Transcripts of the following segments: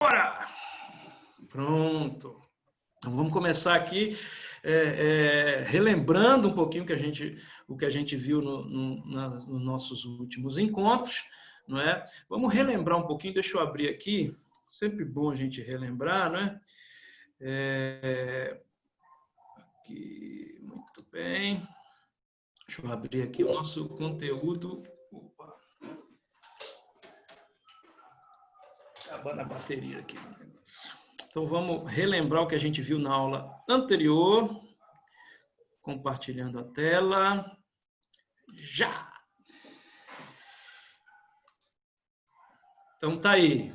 Bora! Pronto. Então, vamos começar aqui relembrando um pouquinho o que a gente viu nos nossos últimos encontros, não é? Vamos relembrar um pouquinho, deixa eu abrir aqui, sempre bom a gente relembrar, né? Aqui, muito bem. Deixa eu abrir aqui o nosso conteúdo. Opa. Acabando a bateria aqui do negócio. Então, vamos relembrar o que a gente viu na aula anterior. Compartilhando a tela. Já! Então, tá aí.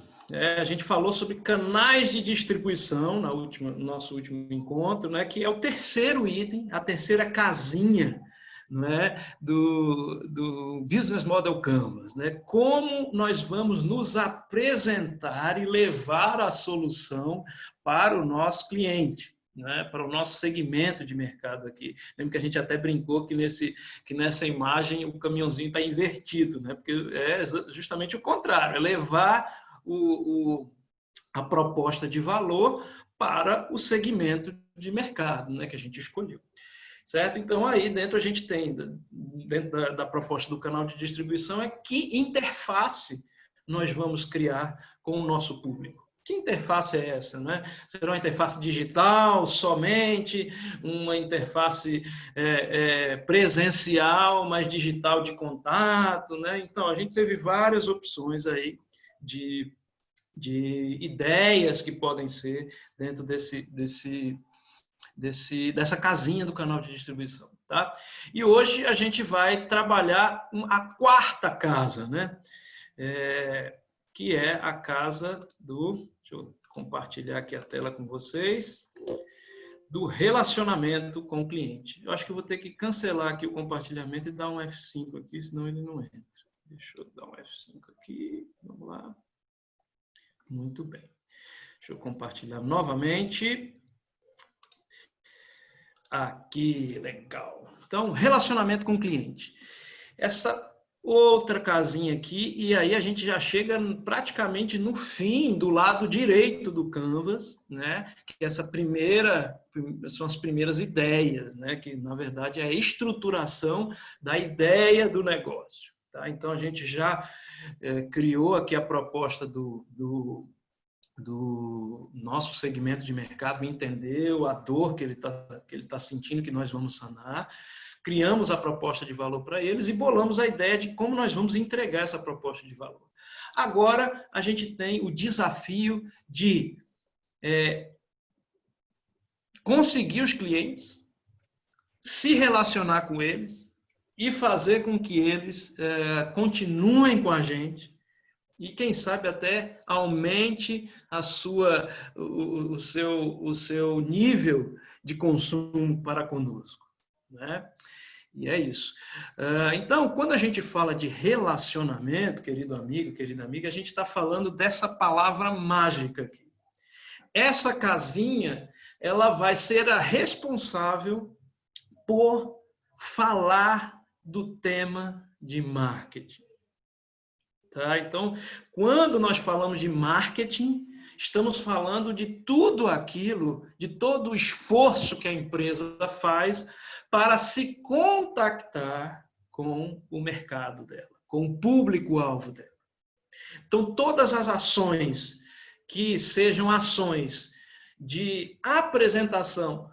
A gente falou sobre canais de distribuição no nosso último encontro, né, que é o terceiro item, a terceira casinha, né, do Business Model Canvas. Né? Como nós vamos nos apresentar e levar a solução para o nosso cliente, né, para o nosso segmento de mercado aqui. Lembra que a gente até brincou que nessa imagem o caminhãozinho está invertido, né, porque é justamente o contrário, é levar a proposta de valor para o segmento de mercado, né, que a gente escolheu. Certo? Então, aí dentro a gente tem, dentro da proposta do canal de distribuição, que interface nós vamos criar com o nosso público. Que interface é essa? Né? Será uma interface digital somente, uma interface presencial, mas digital de contato? Né? Então, a gente teve várias opções aí de ideias que podem ser dentro dessa casinha do canal de distribuição. Tá? E hoje a gente vai trabalhar a quarta casa, né? Que é a casa do... Deixa eu compartilhar aqui a tela com vocês. Do relacionamento com o cliente. Eu acho que eu vou ter que cancelar aqui o compartilhamento e dar um F5 aqui, senão ele não entra. Deixa eu dar um F5 aqui. Vamos lá. Muito bem. Deixa eu compartilhar novamente. Aqui, legal. Então, relacionamento com o cliente. Essa outra casinha aqui, e aí a gente já chega praticamente no fim do lado direito do Canvas, né? Que são as primeiras ideias, né? Que na verdade é a estruturação da ideia do negócio. Tá? Então a gente já criou aqui a proposta do nosso segmento de mercado, entendeu a dor que ele tá sentindo, que nós vamos sanar, criamos a proposta de valor para eles e bolamos a ideia de como nós vamos entregar essa proposta de valor. Agora, a gente tem o desafio de conseguir os clientes, se relacionar com eles e fazer com que eles continuem com a gente, e quem sabe até aumente o seu nível de consumo para conosco. Né? E é isso. Então, quando a gente fala de relacionamento, querido amigo, querida amiga, a gente está falando dessa palavra mágica aqui. Essa casinha, ela vai ser a responsável por falar do tema de marketing. Tá? Então, quando nós falamos de marketing, estamos falando de tudo aquilo, de todo o esforço que a empresa faz para se contactar com o mercado dela, com o público-alvo dela. Então, todas as ações que sejam ações de apresentação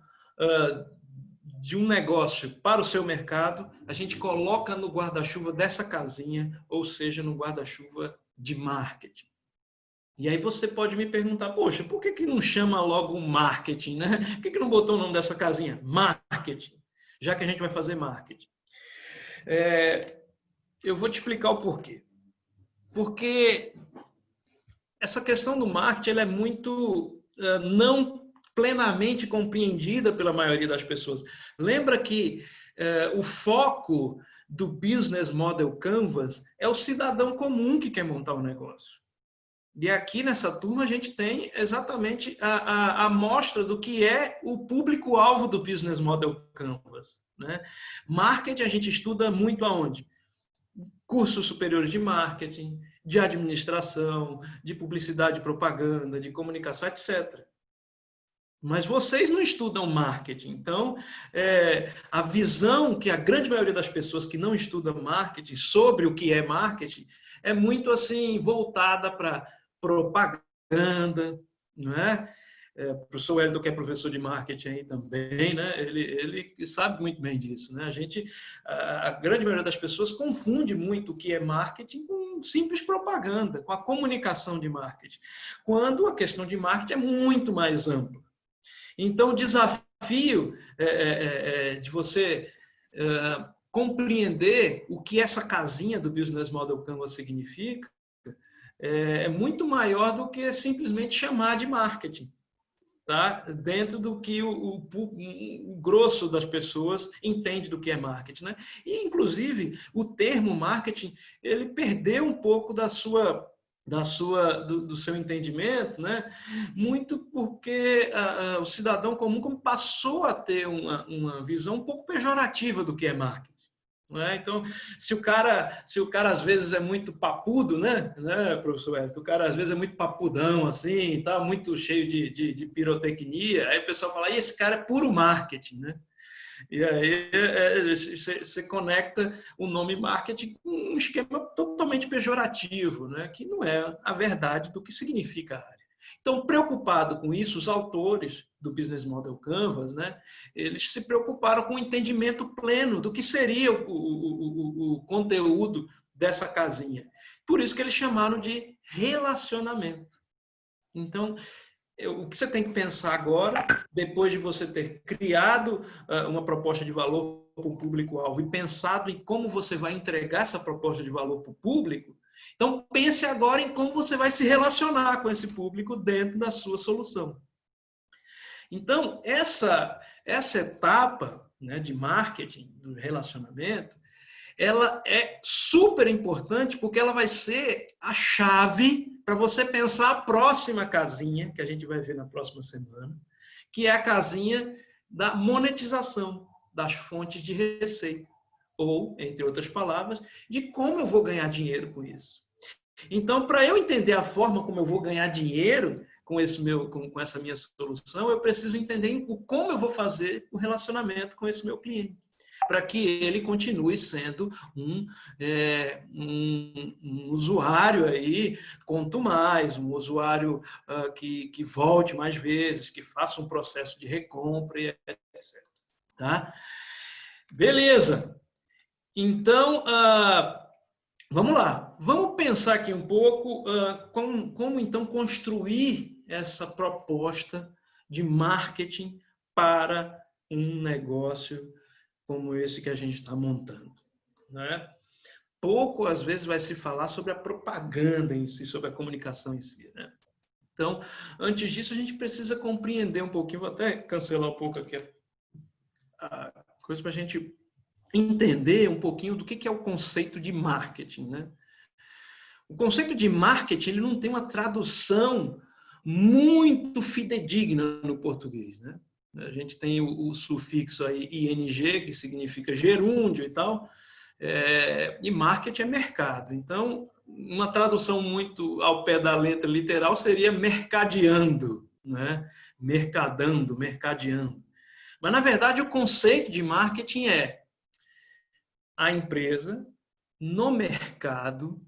de um negócio para o seu mercado, a gente coloca no guarda-chuva dessa casinha, ou seja, no guarda-chuva de marketing. E aí você pode me perguntar, poxa, por que não chama logo marketing, né? Por que não botou o nome dessa casinha? Marketing, já que a gente vai fazer marketing. Eu vou te explicar o porquê. Porque essa questão do marketing ela é muito não plenamente compreendida pela maioria das pessoas. Lembra que o foco do Business Model Canvas é o cidadão comum que quer montar um negócio. E aqui nessa turma a gente tem exatamente a amostra do que é o público-alvo do Business Model Canvas. Né? Marketing a gente estuda muito aonde? Cursos superiores de marketing, de administração, de publicidade e propaganda, de comunicação, etc. Mas vocês não estudam marketing. Então, a visão que a grande maioria das pessoas que não estudam marketing sobre o que é marketing é muito assim voltada para propaganda, não é? O professor Wellington, que é professor de marketing aí também, né? Ele sabe muito bem disso, né? A grande maioria das pessoas confunde muito o que é marketing com simples propaganda, com a comunicação de marketing, quando a questão de marketing é muito mais ampla. Então, o desafio de você compreender o que essa casinha do Business Model Canvas significa é muito maior do que simplesmente chamar de marketing, tá? Dentro do que o grosso das pessoas entende do que é marketing, né? E, inclusive, o termo marketing, ele perdeu um pouco do seu entendimento, né? Muito porque o cidadão comum passou a ter uma visão um pouco pejorativa do que é marketing. Né? Então, se o cara às vezes é muito papudo, né, professor Wellington? O cara às vezes é muito papudão, assim, tá muito cheio de pirotecnia, aí o pessoal fala, esse cara é puro marketing, né? E aí você conecta o nome marketing com um esquema totalmente pejorativo, né? Que não é a verdade do que significa a área. Então, preocupado com isso, os autores do Business Model Canvas, né, eles se preocuparam com o entendimento pleno do que seria o conteúdo dessa casinha. Por isso que eles chamaram de relacionamento. Então, o que você tem que pensar agora, depois de você ter criado uma proposta de valor para o público-alvo e pensado em como você vai entregar essa proposta de valor para o público, então pense agora em como você vai se relacionar com esse público dentro da sua solução. Então, essa etapa, né, de marketing, do relacionamento, ela é super importante porque ela vai ser a chave para você pensar a próxima casinha, que a gente vai ver na próxima semana, que é a casinha da monetização das fontes de receita. Ou, entre outras palavras, de como eu vou ganhar dinheiro com isso. Então, para eu entender a forma como eu vou ganhar dinheiro com essa minha solução, eu preciso entender como eu vou fazer o relacionamento com esse meu cliente, para que ele continue sendo um usuário aí, quanto mais, um usuário que volte mais vezes, que faça um processo de recompra, etc. Tá? Beleza. Então, vamos lá. Vamos pensar aqui um pouco como então construir essa proposta de marketing para um negócio como esse que a gente está montando, né? Pouco, às vezes, vai se falar sobre a propaganda em si, sobre a comunicação em si, né? Então, antes disso, a gente precisa compreender um pouquinho, vou até cancelar um pouco aqui a coisa para a gente entender um pouquinho do que é o conceito de marketing, né? O conceito de marketing, ele não tem uma tradução muito fidedigna no português, né? A gente tem o sufixo aí ing, que significa gerúndio e tal, e marketing é mercado. Então, uma tradução muito ao pé da letra literal seria mercadeando, né? Mercadando, mercadeando. Mas, na verdade, o conceito de marketing é a empresa no mercado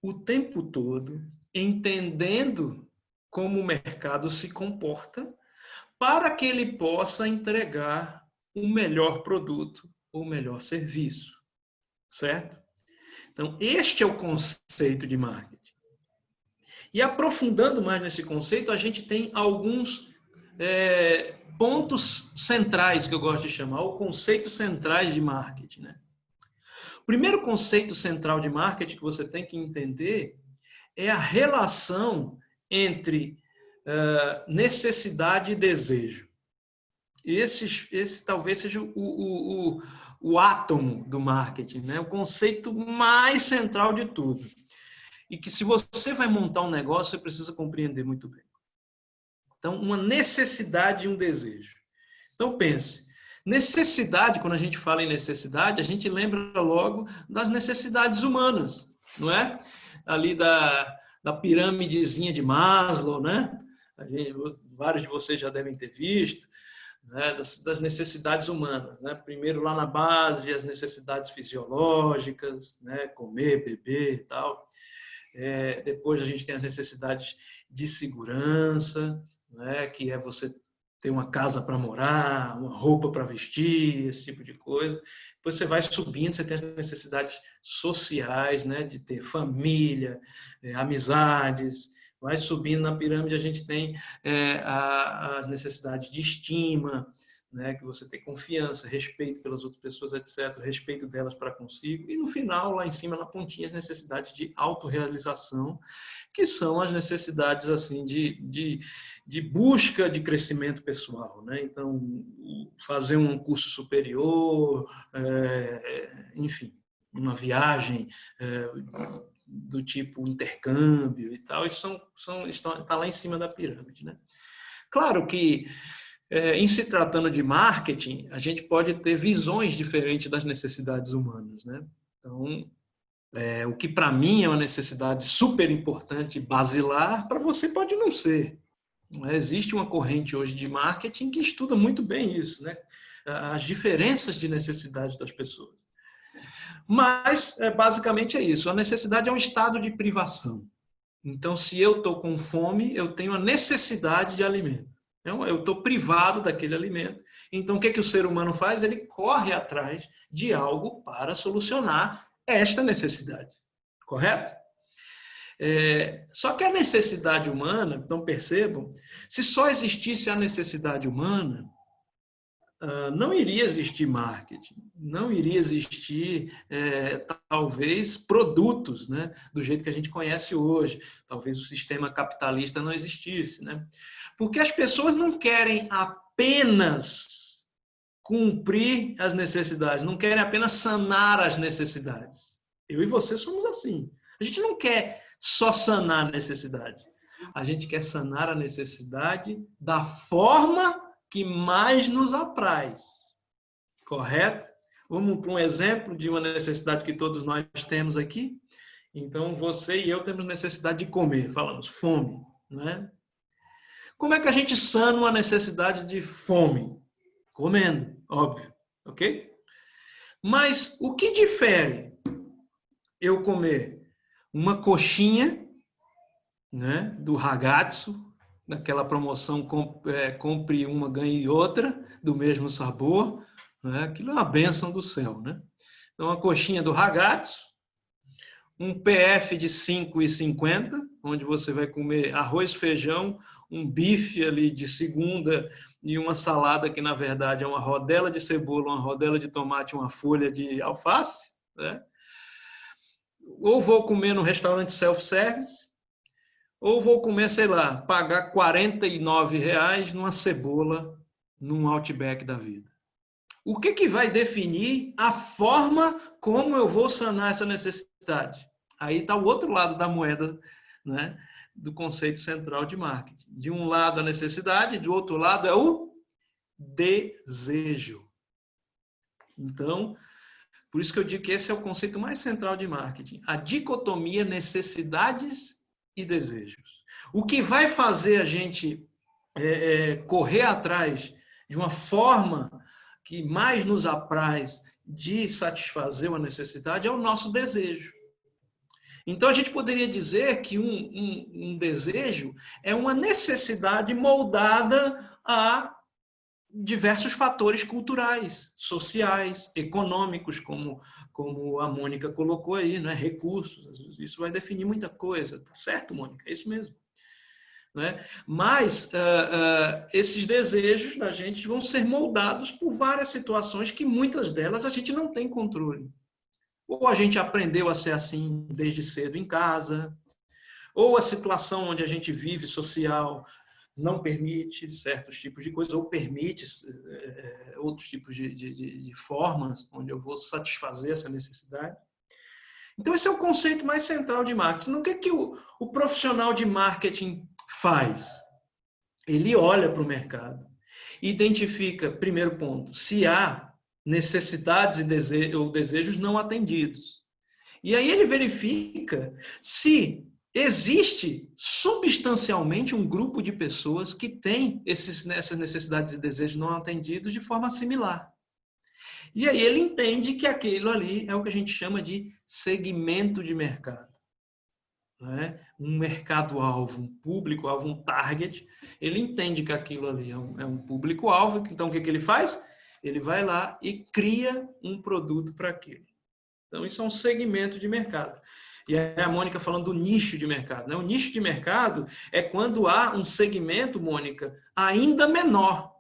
o tempo todo, entendendo como o mercado se comporta, para que ele possa entregar o melhor produto ou o melhor serviço. Certo? Então, este é o conceito de marketing. E aprofundando mais nesse conceito, a gente tem alguns pontos centrais, que eu gosto de chamar, ou conceitos centrais de marketing, né? O primeiro conceito central de marketing que você tem que entender é a relação entre necessidade e desejo. Esse talvez seja o átomo do marketing, né? O conceito mais central de tudo. E que se você vai montar um negócio, você precisa compreender muito bem. Então, uma necessidade e um desejo. Então, pense. Necessidade, quando a gente fala em necessidade, a gente lembra logo das necessidades humanas, não é? ali da pirâmidezinha de Maslow, né? Vários de vocês já devem ter visto, né? Das necessidades humanas, né? Primeiro lá na base, as necessidades fisiológicas, né? Comer, beber e tal. Depois a gente tem as necessidades de segurança, né? Que é você ter uma casa para morar, uma roupa para vestir, esse tipo de coisa. Depois você vai subindo, você tem as necessidades sociais, né? De ter família, amizades. Vai subindo na pirâmide, a gente tem as necessidades de estima, né, que você tem confiança, respeito pelas outras pessoas, etc., respeito delas para consigo, e no final, lá em cima, na pontinha, as necessidades de autorrealização, que são as necessidades assim de busca de crescimento pessoal, né? Então, fazer um curso superior, enfim, uma viagem do tipo intercâmbio e tal, isso está lá em cima da pirâmide, né? Claro que em se tratando de marketing, a gente pode ter visões diferentes das necessidades humanas, né? Então, o que para mim é uma necessidade super importante, basilar, para você pode não ser. Existe uma corrente hoje de marketing que estuda muito bem isso, né? As diferenças de necessidade das pessoas. Mas, basicamente é isso. A necessidade é um estado de privação. Então, se eu estou com fome, eu tenho a necessidade de alimento. Eu estou privado daquele alimento. Então, o que o ser humano faz? Ele corre atrás de algo para solucionar esta necessidade. Correto? Só que a necessidade humana, então percebam, se só existisse a necessidade humana, não iria existir marketing, não iria existir, talvez, produtos, né, do jeito que a gente conhece hoje. Talvez o sistema capitalista não existisse, né? Porque as pessoas não querem apenas cumprir as necessidades, não querem apenas sanar as necessidades. Eu e você somos assim. A gente não quer só sanar a necessidade. A gente quer sanar a necessidade da forma que mais nos apraz. Correto? Vamos para um exemplo de uma necessidade que todos nós temos aqui. Então, você e eu temos necessidade de comer. Falamos fome, não é? Como é que a gente sana uma necessidade de fome? Comendo, óbvio, ok? Mas o que difere eu comer uma coxinha, né, do ragazzo, daquela promoção compre uma, ganhe outra, do mesmo sabor, né? Aquilo é uma bênção do céu, né? Então, uma coxinha do ragazzo, um PF de 5,50, onde você vai comer arroz, feijão, um bife ali de segunda e uma salada que, na verdade, é uma rodela de cebola, uma rodela de tomate, uma folha de alface, né? Ou vou comer no restaurante self-service, ou vou comer, sei lá, pagar R$ 49 numa cebola, num Outback da vida. O que vai definir a forma como eu vou sanar essa necessidade? Aí está o outro lado da moeda, né, do conceito central de marketing. De um lado a necessidade, do outro lado é o desejo. Então, por isso que eu digo que esse é o conceito mais central de marketing. A dicotomia necessidades e desejos. O que vai fazer a gente correr atrás de uma forma que mais nos apraz de satisfazer uma necessidade é o nosso desejo. Então, a gente poderia dizer que um desejo é uma necessidade moldada a diversos fatores culturais, sociais, econômicos, como a Mônica colocou aí, né? Recursos. Isso vai definir muita coisa. Tá certo, Mônica? É isso mesmo. Né? Mas esses desejos da gente vão ser moldados por várias situações que muitas delas a gente não tem controle. Ou a gente aprendeu a ser assim desde cedo em casa, ou a situação onde a gente vive social não permite certos tipos de coisas, ou permite outros tipos de formas onde eu vou satisfazer essa necessidade. Então, esse é o conceito mais central de marketing. O que o profissional de marketing faz? Ele olha para o mercado, identifica, primeiro ponto, se há necessidades ou desejos não atendidos. E aí ele verifica se existe substancialmente um grupo de pessoas que tem essas necessidades e desejos não atendidos de forma similar. E aí ele entende que aquilo ali é o que a gente chama de segmento de mercado. Né? Um mercado-alvo, um público-alvo, um target. Ele entende que aquilo ali é um público-alvo, então o que ele faz? Ele vai lá e cria um produto para aquilo. Então isso é um segmento de mercado. E aí a Mônica falando do nicho de mercado. Né? O nicho de mercado é quando há um segmento, Mônica, ainda menor.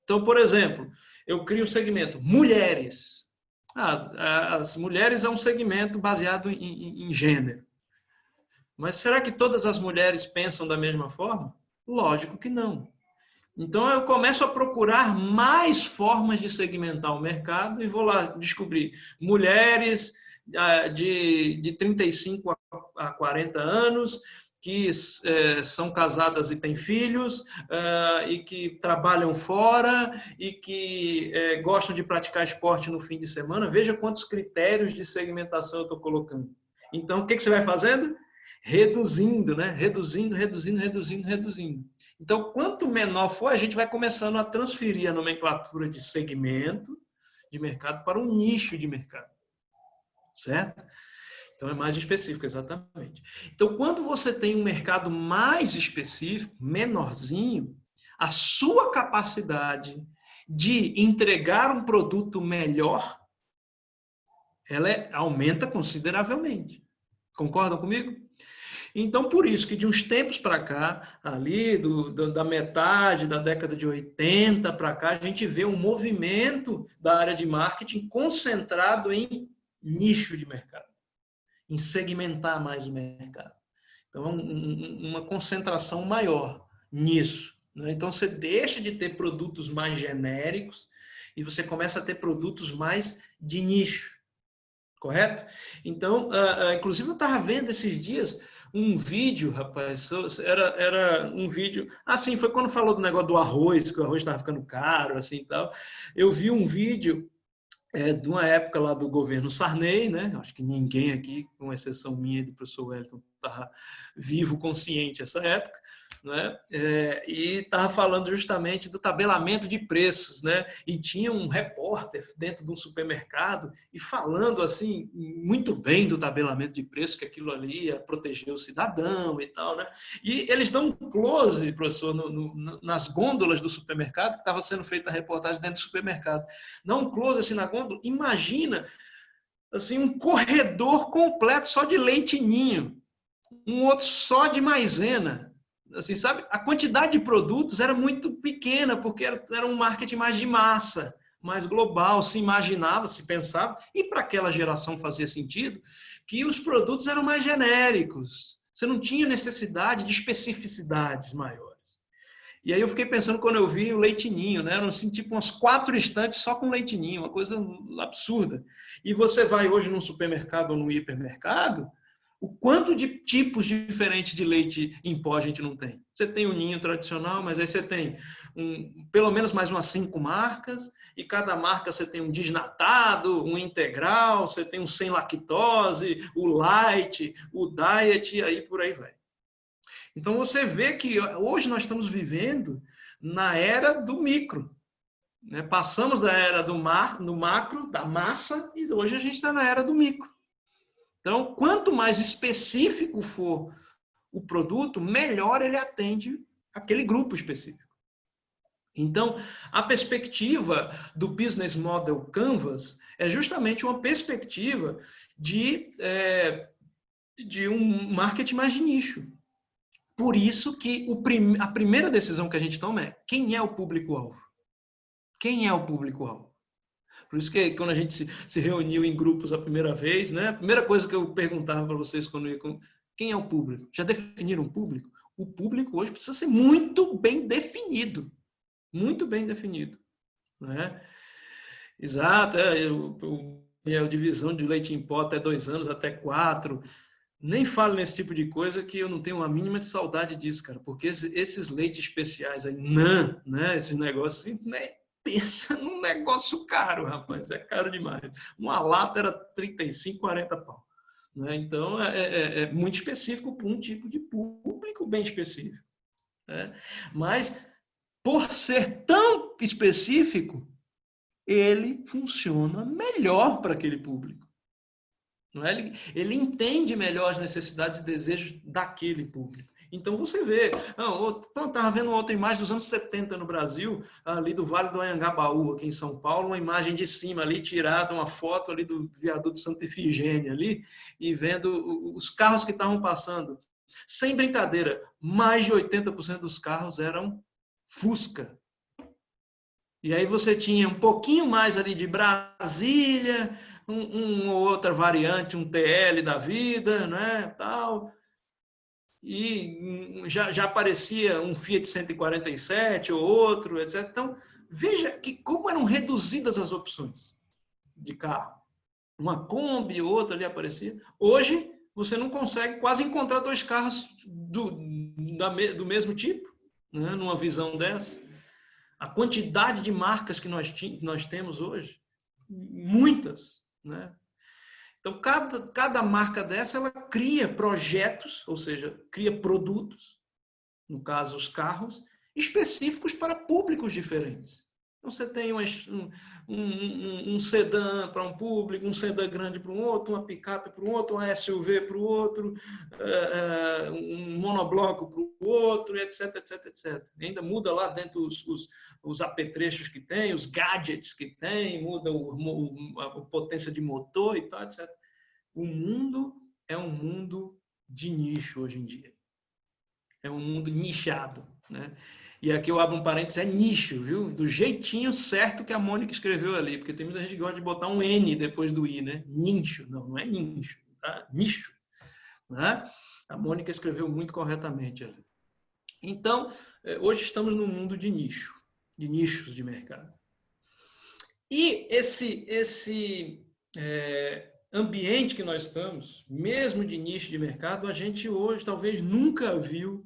Então, por exemplo, eu crio um segmento mulheres. As mulheres é um segmento baseado em gênero. Mas será que todas as mulheres pensam da mesma forma? Lógico que não. Então eu começo a procurar mais formas de segmentar o mercado e vou lá descobrir mulheres de 35 a 40 anos que são casadas e têm filhos e que trabalham fora e que gostam de praticar esporte no fim de semana. Veja quantos critérios de segmentação eu estou colocando. Então, o que você vai fazendo? Reduzindo, né? Reduzindo. Então, quanto menor for, a gente vai começando a transferir a nomenclatura de segmento de mercado para um nicho de mercado. Certo? Então, é mais específico, exatamente. Então, quando você tem um mercado mais específico, menorzinho, a sua capacidade de entregar um produto melhor, ela aumenta consideravelmente. Concordam comigo? Então, por isso que de uns tempos para cá, ali da metade da década de 80 para cá, a gente vê um movimento da área de marketing concentrado em nicho de mercado, em segmentar mais o mercado. Então, uma concentração maior nisso. Né? Então, você deixa de ter produtos mais genéricos e você começa a ter produtos mais de nicho. Correto? Então, inclusive eu estava vendo esses dias um vídeo, rapaz, era um vídeo, assim, foi quando falou do negócio do arroz, que o arroz estava ficando caro, assim e tal. Eu vi um vídeo de uma época lá do governo Sarney, né? Acho que ninguém aqui, com exceção minha e do professor Wellington, estava vivo, consciente essa época, né? E estava falando justamente do tabelamento de preços, né? E tinha um repórter dentro de um supermercado e falando assim muito bem do tabelamento de preços, que aquilo ali ia proteger o cidadão e tal, né? E eles dão um close, professor, nas gôndolas do supermercado, que estava sendo feita a reportagem dentro do supermercado. Dá um close assim na gôndola, imagina assim um corredor completo só de leite ninho, um outro só de maisena. Assim, sabe? A quantidade de produtos era muito pequena, porque era um marketing mais de massa, mais global, se imaginava, se pensava, e para aquela geração fazia sentido, que os produtos eram mais genéricos. Você não tinha necessidade de especificidades maiores. E aí eu fiquei pensando quando eu vi o leite ninho, né? Eram assim, tipo umas 4 estantes só com leite ninho, uma coisa absurda. E você vai hoje num supermercado ou num hipermercado, o quanto de tipos diferentes de leite em pó a gente não tem? Você tem o ninho tradicional, mas aí você tem pelo menos mais umas 5 marcas, e cada marca você tem um desnatado, um integral, você tem um sem lactose, o light, o diet, e aí por aí vai. Então você vê que hoje nós estamos vivendo na era do micro. Né? Passamos da era do macro, da massa, e hoje a gente está na era do micro. Então, quanto mais específico for o produto, melhor ele atende aquele grupo específico. Então, a perspectiva do Business Model Canvas é justamente uma perspectiva de um marketing mais de nicho. Por isso que a primeira decisão que a gente toma é quem é o público-alvo? Quem é o público-alvo? Por isso que quando a gente se reuniu em grupos a primeira vez, né, a primeira coisa que eu perguntava para vocês quando ia quem é o público? Já definiram o público? O público hoje precisa ser muito bem definido. Muito bem definido. Né? Exato, a divisão de leite em pó até 2 anos, até 4. Nem falo nesse tipo de coisa que eu não tenho a mínima de saudade disso, cara. Porque esses leites especiais aí, né? Esses negócios assim, né? Pensa num negócio caro, rapaz. É caro demais. Uma lata era 35, 40 pau. né? Então, é muito específico para um tipo de público bem específico, né? Mas, por ser tão específico, ele funciona melhor para aquele público. Não é? Ele entende melhor as necessidades e desejos daquele público. Então você vê, estava vendo outra imagem dos anos 70 no Brasil, ali do Vale do Anhangabaú, aqui em São Paulo, uma imagem de cima ali, tirada, uma foto ali do viaduto Santa Efigênia ali, e vendo os carros que estavam passando. Sem brincadeira, mais de 80% dos carros eram Fusca. E aí você tinha um pouquinho mais ali de Brasília, ou outra variante, um TL da vida, né, tal. E já aparecia um Fiat 147 ou outro, etc. Então, veja que como eram reduzidas as opções de carro. Uma Kombi, outra ali aparecia. Hoje, você não consegue quase encontrar dois carros do mesmo tipo, né, numa visão dessa. A quantidade de marcas que nós temos hoje, muitas, né? Então, cada marca dessa, ela cria projetos, ou seja, cria produtos, no caso, os carros, específicos para públicos diferentes. Então, você tem um sedã para um público, um sedã grande para um outro, uma picape para um outro, uma SUV para o outro, um monobloco para o outro, etc, etc, etc. Ainda muda lá dentro os apetrechos que tem, os gadgets que tem, muda a potência de motor e tal, etc. O mundo é um mundo de nicho hoje em dia. É um mundo nichado, né? E aqui eu abro um parênteses, é nicho, viu? Do jeitinho certo que a Mônica escreveu ali, porque tem muita gente que gosta de botar um N depois do I, né? Nicho, não é nicho, tá? Nicho, né? A Mônica escreveu muito corretamente ali. Então, hoje estamos num mundo de nicho, de nichos de mercado. E esse ambiente que nós estamos, mesmo de nicho de mercado, a gente hoje talvez nunca viu,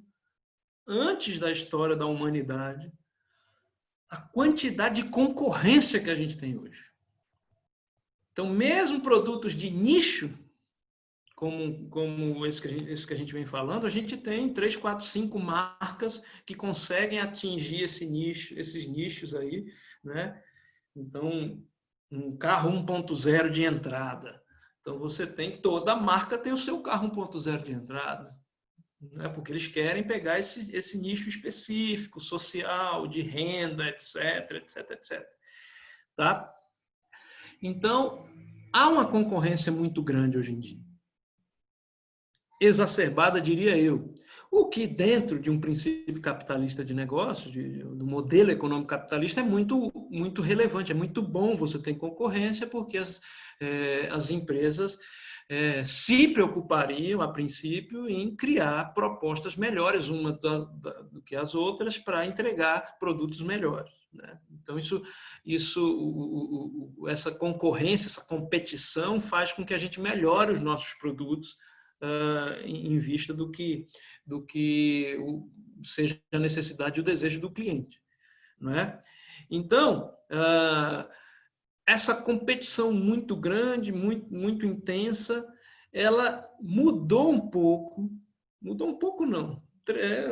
antes da história da humanidade, a quantidade de concorrência que a gente tem hoje. Então, mesmo produtos de nicho, como esse que a gente vem falando, a gente tem 3, 4, 5 marcas que conseguem atingir esses nichos aí, né? Então, um carro 1.0 de entrada. Então, você tem, toda marca tem o seu carro 1.0 de entrada, né? Porque eles querem pegar esse nicho específico, social, de renda, etc, etc, etc. Tá? Então, há uma concorrência muito grande hoje em dia. Exacerbada, diria eu. O que dentro de um princípio capitalista de negócio, do modelo econômico capitalista, é muito, muito relevante, é muito bom você ter concorrência, porque as empresas se preocupariam, a princípio, em criar propostas melhores uma do que as outras para entregar produtos melhores, né? Então, essa concorrência, essa competição faz com que a gente melhore os nossos produtos em vista do que seja a necessidade e o desejo do cliente, não é? Então, essa competição muito grande, muito intensa, ela mudou um pouco não,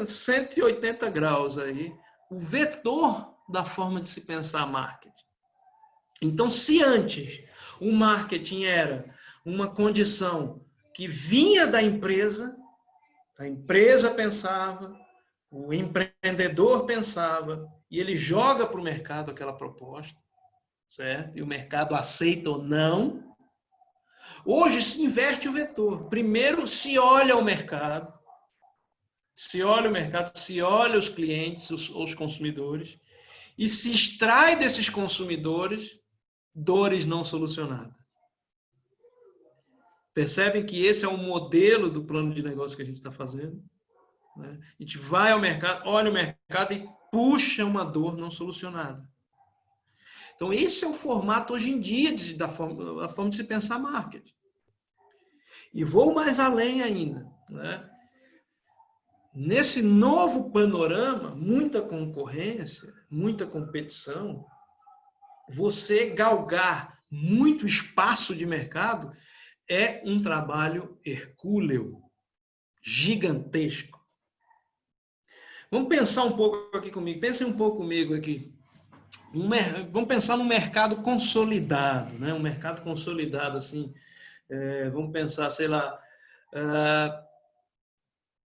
180 graus aí, o vetor da forma de se pensar marketing. Então, se antes o marketing era uma condição que vinha da empresa, a empresa pensava, o empreendedor pensava, e ele joga para o mercado aquela proposta, certo? E o mercado aceita ou não. Hoje se inverte o vetor. Primeiro se olha o mercado, se olha os clientes, os consumidores, e se extrai desses consumidores dores não solucionadas. Percebem que esse é o modelo do plano de negócio que a gente está fazendo, né? A gente vai ao mercado, olha o mercado e puxa uma dor não solucionada. Então, esse é o formato hoje em dia da forma de se pensar marketing. E vou mais além ainda, né? Nesse novo panorama, muita concorrência, muita competição, você galgar muito espaço de mercado é um trabalho hercúleo, gigantesco. Vamos pensar um pouco aqui comigo, pensem um pouco comigo aqui. Vamos pensar num mercado consolidado, né? Um mercado consolidado, assim, vamos pensar, sei lá,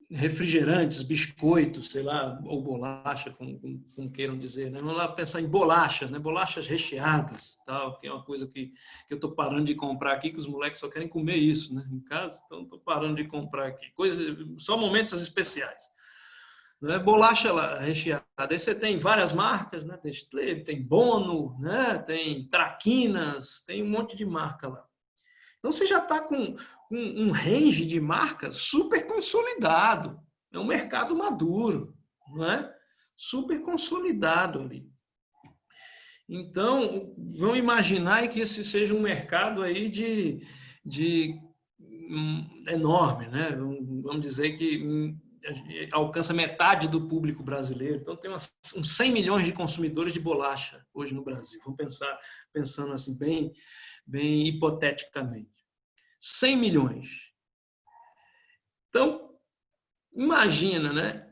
refrigerantes, biscoitos, sei lá, ou bolacha, como queiram dizer, né? Vamos lá pensar em bolachas, né? Bolachas recheadas, tal, que é uma coisa que eu estou parando de comprar aqui, que os moleques só querem comer isso, né? Em casa, então estou parando de comprar aqui. Só momentos especiais. Né? Bolacha recheada. Aí você tem várias marcas, né? Tem Bono, né? Tem Traquinas, tem um monte de marca lá. Então você já está com um range de marcas super consolidado. É um mercado maduro, não é? Super consolidado ali. Então, vamos imaginar que esse seja um mercado aí enorme, né? Vamos dizer que alcança metade do público brasileiro. Então, tem uns 100 milhões de consumidores de bolacha hoje no Brasil. Vamos pensando assim, bem hipoteticamente. 100 milhões. Então, imagina, né?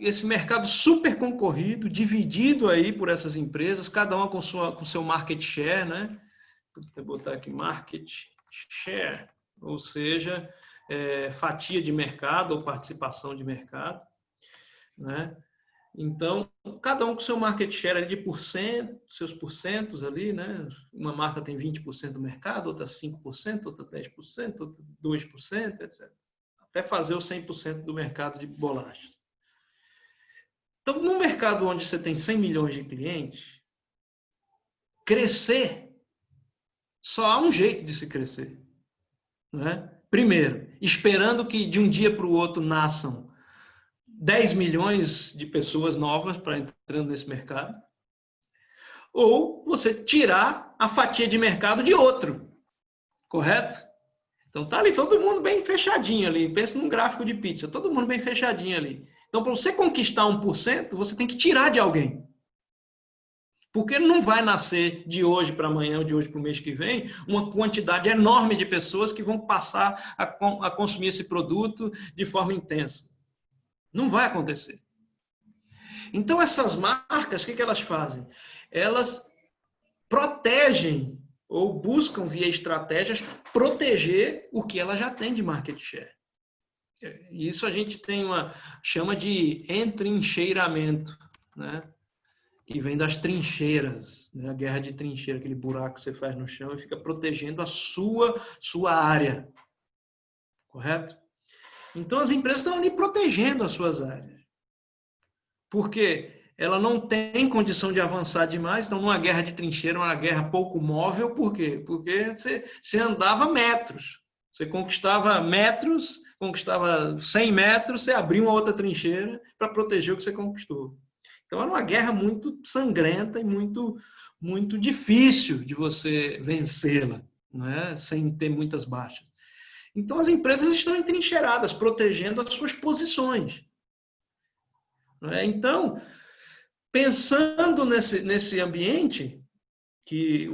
Esse mercado super concorrido, dividido aí por essas empresas, cada uma com seu market share, né? Vou botar aqui market share, ou seja, fatia de mercado ou participação de mercado, né? Então, cada um com seu market share ali de porcento, seus porcentos ali, né? Uma marca tem 20% do mercado, outra 5%, outra 10%, outra 2%, etc. Até fazer os 100% do mercado de bolachas. Então, num mercado onde você tem 100 milhões de clientes, crescer, só há um jeito de se crescer. Né? Primeiro, esperando que de um dia para o outro nasçam 10 milhões de pessoas novas para entrando nesse mercado, ou você tirar a fatia de mercado de outro, correto? Então tá ali todo mundo bem fechadinho ali, pensa num gráfico de pizza, todo mundo bem fechadinho ali. Então para você conquistar 1%, você tem que tirar de alguém. Porque não vai nascer de hoje para amanhã ou de hoje para o mês que vem uma quantidade enorme de pessoas que vão passar a consumir esse produto de forma intensa. Não vai acontecer. Então, essas marcas, o que elas fazem? Elas protegem ou buscam, via estratégias, proteger o que ela já tem de market share. Isso a gente chama de entrincheiramento, né? Que vem das trincheiras, né? A guerra de trincheira, aquele buraco que você faz no chão e fica protegendo a sua área. Correto? Então, as empresas estão ali protegendo as suas áreas. Porque ela não tem condição de avançar demais, então numa guerra de trincheira, uma guerra pouco móvel, por quê? Porque você andava metros, você conquistava metros, conquistava 100 metros, você abria uma outra trincheira para proteger o que você conquistou. Então era uma guerra muito sangrenta e muito difícil de você vencê-la, né? Sem ter muitas baixas. Então as empresas estão entrincheiradas, protegendo as suas posições. Então, pensando nesse ambiente, que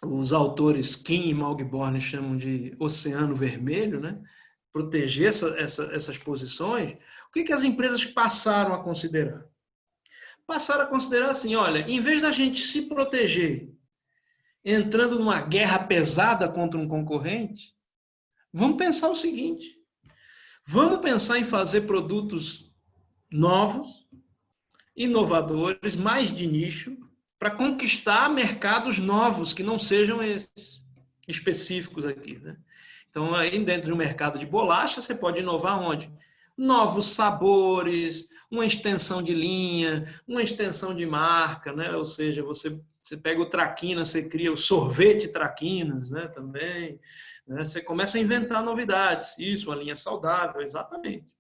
os autores Kim e Malgborn chamam de oceano vermelho, né? Proteger essas posições, o que as empresas passaram a considerar? Passaram a considerar assim, olha, em vez da gente se proteger entrando numa guerra pesada contra um concorrente, vamos pensar o seguinte, vamos pensar em fazer produtos novos, inovadores, mais de nicho, para conquistar mercados novos que não sejam esses específicos aqui, né? Então, aí dentro do mercado de bolacha, você pode inovar onde? Novos sabores, uma extensão de linha, uma extensão de marca, né? Ou seja, você pega o Traquinas, você cria o sorvete Traquinas, né? Também, né? Você começa a inventar novidades. Isso, uma linha saudável, exatamente.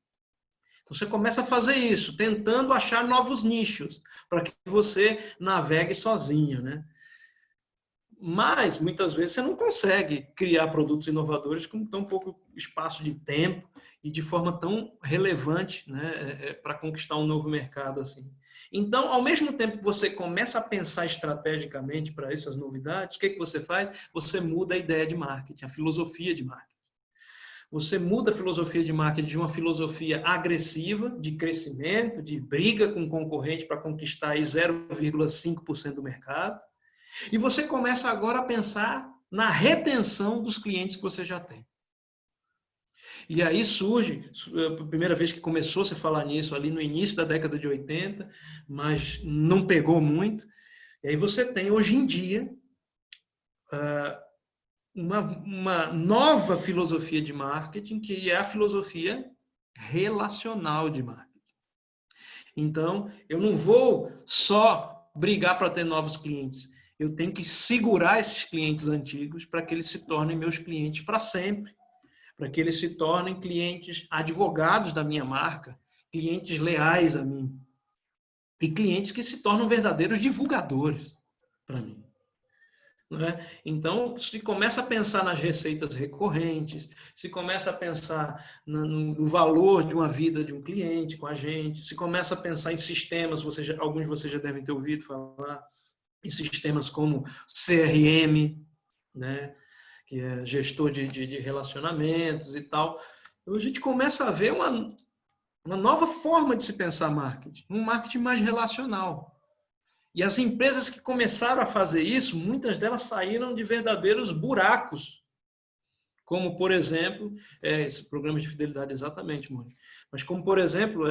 Então, você começa a fazer isso, tentando achar novos nichos, para que você navegue sozinho, né? Mas, muitas vezes, você não consegue criar produtos inovadores com tão pouco espaço de tempo e de forma tão relevante, né, para conquistar um novo mercado assim. Então, ao mesmo tempo que você começa a pensar estrategicamente para essas novidades, o que você faz? Você muda a ideia de marketing, a filosofia de marketing. Você muda a filosofia de marketing de uma filosofia agressiva, de crescimento, de briga com o concorrente para conquistar aí 0,5% do mercado, e você começa agora a pensar na retenção dos clientes que você já tem. E aí surge, a primeira vez que começou a se falar nisso, ali no início da década de 80, mas não pegou muito. E aí você tem, hoje em dia, uma nova filosofia de marketing, que é a filosofia relacional de marketing. Então, eu não vou só brigar para ter novos clientes. Eu tenho que segurar esses clientes antigos para que eles se tornem meus clientes para sempre, para que eles se tornem clientes advogados da minha marca, clientes leais a mim e clientes que se tornam verdadeiros divulgadores para mim. Não é? Então, se começa a pensar nas receitas recorrentes, se começa a pensar no valor de uma vida de um cliente com a gente, se começa a pensar em sistemas, alguns de vocês já devem ter ouvido falar, em sistemas como CRM, né? Que é gestor de relacionamentos e tal. Então, a gente começa a ver uma nova forma de se pensar marketing, um marketing mais relacional. E as empresas que começaram a fazer isso, muitas delas saíram de verdadeiros buracos, como, por exemplo, esse programa de fidelidade, exatamente, Mônica. Mas como, por exemplo,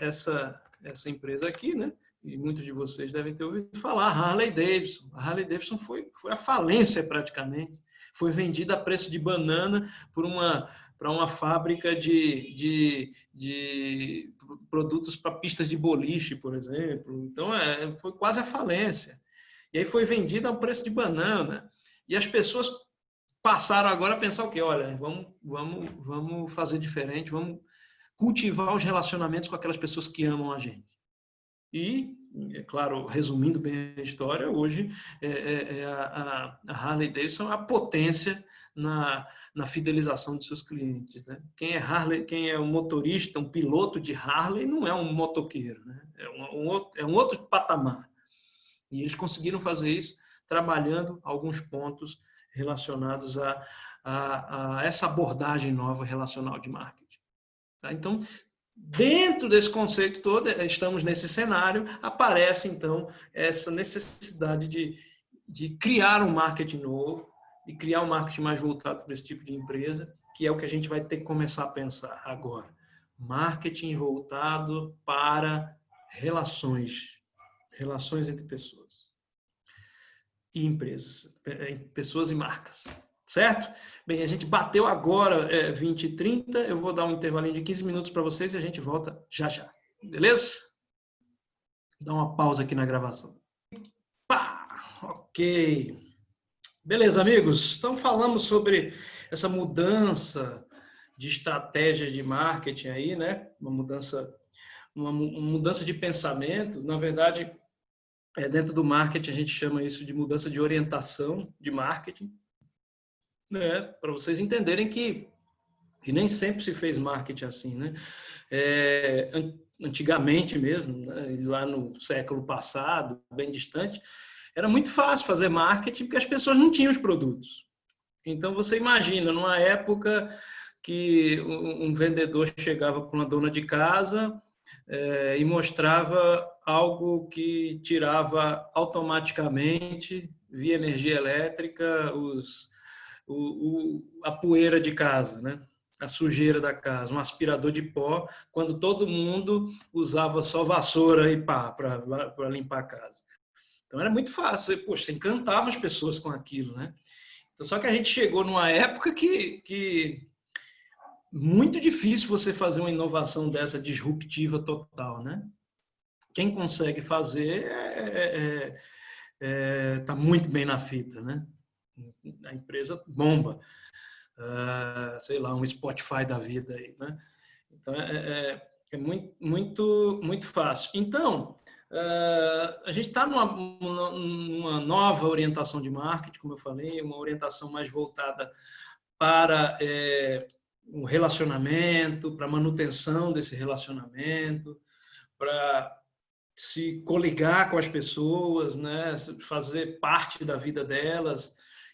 essa empresa aqui, né? E muitos de vocês devem ter ouvido falar, a Harley Davidson. A Harley Davidson foi a falência praticamente. Foi vendida a preço de banana para uma fábrica de produtos para pistas de boliche, por exemplo. Então, foi quase a falência. E aí foi vendida a preço de banana. E as pessoas passaram agora a pensar o quê? Olha, vamos fazer diferente, vamos cultivar os relacionamentos com aquelas pessoas que amam a gente. E, é claro, resumindo bem a história, hoje a Harley Davidson é a potência na fidelização de seus clientes. Né? Quem é um motorista, um piloto de Harley, não é um motoqueiro, né? É um outro patamar. E eles conseguiram fazer isso trabalhando alguns pontos relacionados a essa abordagem nova relacional de marketing. Tá? Então, dentro desse conceito todo, estamos nesse cenário, aparece então essa necessidade de criar um marketing novo, de criar um marketing mais voltado para esse tipo de empresa, que é o que a gente vai ter que começar a pensar agora. Marketing voltado para relações entre pessoas e empresas, pessoas e marcas. Certo? Bem, a gente bateu agora 20h30, eu vou dar um intervalinho de 15 minutos para vocês e a gente volta já já. Beleza? Dá uma pausa aqui na gravação. Pá, ok. Beleza, amigos? Então falamos sobre essa mudança de estratégia de marketing aí, né? Uma mudança de pensamento. Na verdade, dentro do marketing a gente chama isso de mudança de orientação de marketing. Né, para vocês entenderem que nem sempre se fez marketing assim, né? Antigamente mesmo, né, lá no século passado, bem distante, era muito fácil fazer marketing porque as pessoas não tinham os produtos. Então você imagina, numa época que um vendedor chegava para uma dona de casa e mostrava algo que tirava automaticamente, via energia elétrica, a poeira de casa, né? A sujeira da casa, um aspirador de pó, quando todo mundo usava só vassoura e pá para limpar a casa. Então era muito fácil, poxa, você encantava as pessoas com aquilo, né? Então, só que a gente chegou numa época que muito difícil você fazer uma inovação dessa disruptiva total, né? Quem consegue fazer está muito bem na fita, né? A empresa bomba. Sei lá, um Spotify da vida aí, né? Então, é muito fácil. Então, A gente está numa nova orientação de marketing, como eu falei, uma orientação mais voltada para o relacionamento, para a manutenção desse relacionamento, para se coligar com as pessoas, né? Fazer parte da vida delas.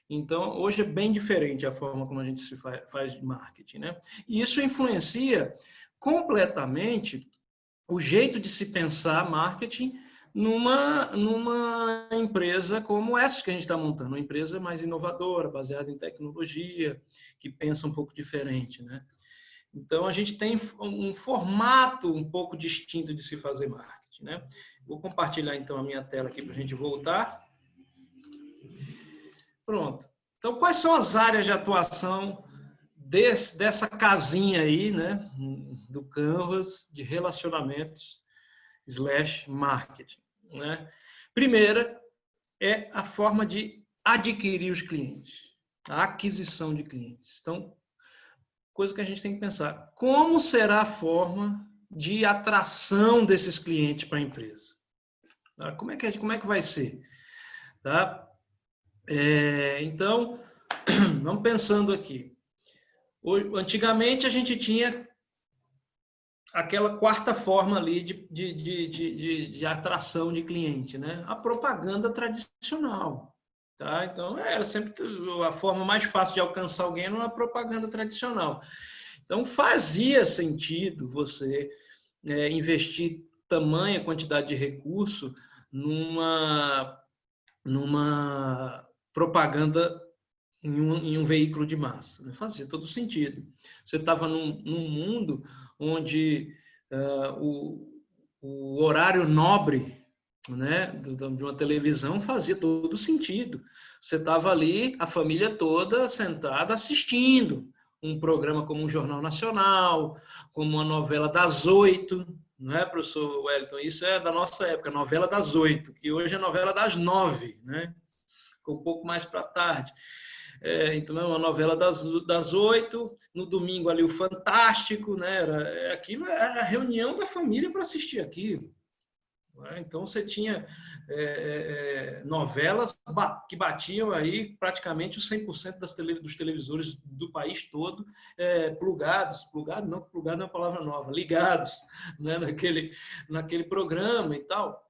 Então, hoje é bem diferente a forma como a gente se faz de marketing, né? E isso influencia completamente o jeito de se pensar marketing numa empresa como essa que a gente está montando, uma empresa mais inovadora, baseada em tecnologia, que pensa um pouco diferente, né? Então, a gente tem um formato um pouco distinto de se fazer marketing, né? Vou compartilhar, então, a minha tela aqui para a gente voltar. Pronto. Então, quais são as áreas de atuação dessa casinha aí, né, do Canvas de relacionamentos / marketing, né? Primeira é a forma de adquirir os clientes, a aquisição de clientes. Então, coisa que a gente tem que pensar, como será a forma de atração desses clientes para a empresa? Tá? Como é que vai ser? Tá? Então, vamos pensando aqui. Antigamente, a gente tinha aquela quarta forma ali de atração de cliente, né? A propaganda tradicional. Tá? Então, era sempre a forma mais fácil de alcançar alguém era uma propaganda tradicional. Então, fazia sentido você investir tamanha quantidade de recurso numa propaganda em um veículo de massa. Fazia todo sentido. Você estava num mundo onde o horário nobre, né, de uma televisão fazia todo sentido. Você estava ali, a família toda sentada assistindo um programa como um Jornal Nacional, como uma novela das 8, não é, professor Wellington? Isso é da nossa época, novela das 8, que hoje é novela das 9, né? Um pouco mais para tarde. Então, é uma novela das 8, no domingo ali o Fantástico, né? Aquilo era a reunião da família para assistir aquilo. Então, você tinha novelas que batiam aí praticamente os 100% dos televisores do país todo plugados é uma palavra nova, ligados, né? naquele programa e tal.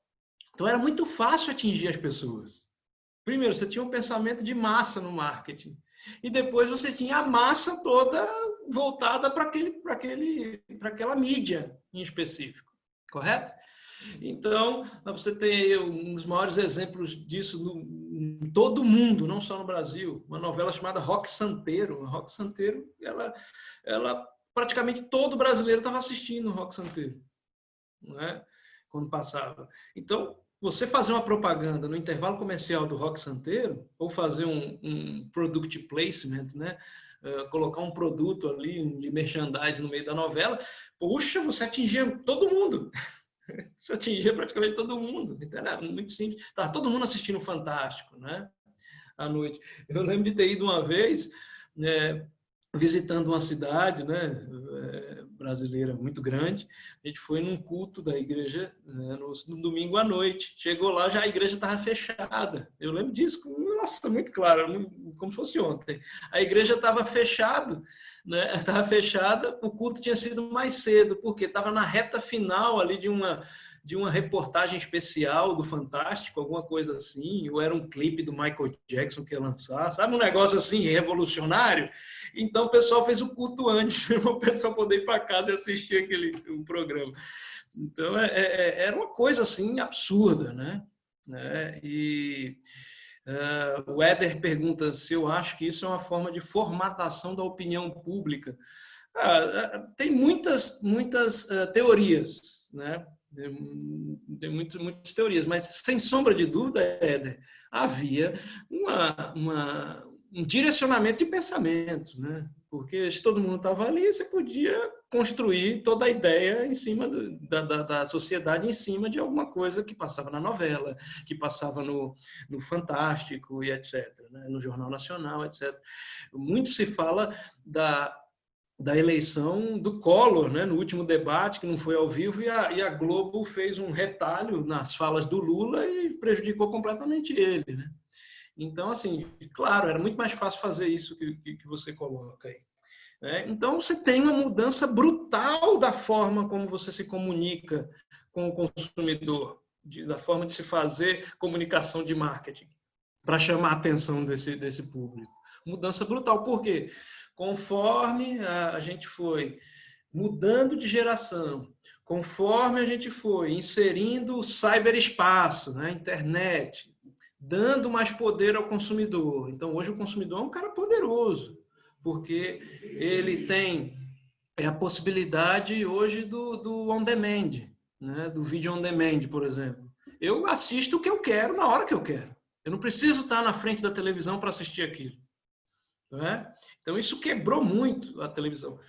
Então, era muito fácil atingir as pessoas. Primeiro, você tinha um pensamento de massa no marketing. E depois você tinha a massa toda voltada para aquela mídia em específico. Correto? Então, você tem um dos maiores exemplos disso em todo o mundo, não só no Brasil. Uma novela chamada Roque Santeiro. Roque Santeiro, ela praticamente todo brasileiro estava assistindo Roque Santeiro, não é? Quando passava. Então, você fazer uma propaganda no intervalo comercial do Roque Santeiro, ou fazer um product placement, né? Colocar um produto ali de merchandising no meio da novela, puxa, você atingia todo mundo. Você atingia praticamente todo mundo. Então, era muito simples. Estava todo mundo assistindo o Fantástico, né? À noite. Eu lembro de ter ido uma vez, visitando uma cidade, né, brasileira muito grande. A gente foi num culto da igreja no domingo à noite. Chegou lá, já a igreja estava fechada. Eu lembro disso, nossa, muito claro, como se fosse ontem. A igreja estava fechada, né? Estava fechada, o culto tinha sido mais cedo, porque estava na reta final ali de uma reportagem especial do Fantástico, alguma coisa assim, ou era um clipe do Michael Jackson que ia lançar, sabe? Um negócio assim, revolucionário. Então, o pessoal fez o culto antes, para o pessoal poder ir para casa e assistir o programa. Então, era uma coisa assim absurda, né? E o Éder pergunta se eu acho que isso é uma forma de formatação da opinião pública. Tem muitas teorias, né? Tem muitas teorias, mas sem sombra de dúvida, Éder, havia um direcionamento de pensamentos, né? Porque se todo mundo estava ali, você podia construir toda a ideia em cima da sociedade, em cima de alguma coisa que passava na novela, que passava no Fantástico e etc., né? No Jornal Nacional, etc. Muito se fala da eleição do Collor, né, no último debate, que não foi ao vivo, e a Globo fez um retalho nas falas do Lula e prejudicou completamente ele, né? Então, assim, claro, era muito mais fácil fazer isso que você coloca aí. Então, você tem uma mudança brutal da forma como você se comunica com o consumidor, da forma de se fazer comunicação de marketing, para chamar a atenção desse público. Mudança brutal. Por quê? Conforme a gente foi mudando de geração, conforme a gente foi inserindo o cyberespaço, né, internet, dando mais poder ao consumidor. Então, hoje o consumidor é um cara poderoso, porque ele tem a possibilidade hoje do on-demand, né, do vídeo on-demand, por exemplo. Eu assisto o que eu quero na hora que eu quero. Eu não preciso estar na frente da televisão para assistir aquilo. Né? Então, isso quebrou muito a televisão.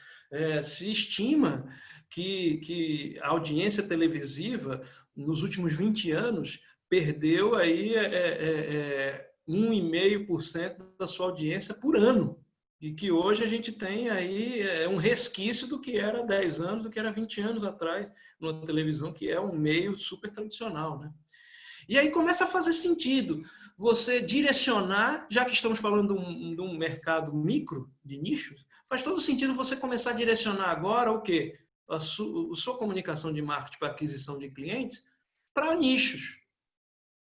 Se estima que a audiência televisiva, nos últimos 20 anos, perdeu aí 1,5% da sua audiência por ano. E que hoje a gente tem aí um resquício do que era 10 anos, do que era 20 anos atrás, numa televisão que é um meio super tradicional, né? E aí começa a fazer sentido você direcionar, já que estamos falando de um mercado micro, de nichos, faz todo sentido você começar a direcionar agora o quê? A sua comunicação de marketing para aquisição de clientes para nichos,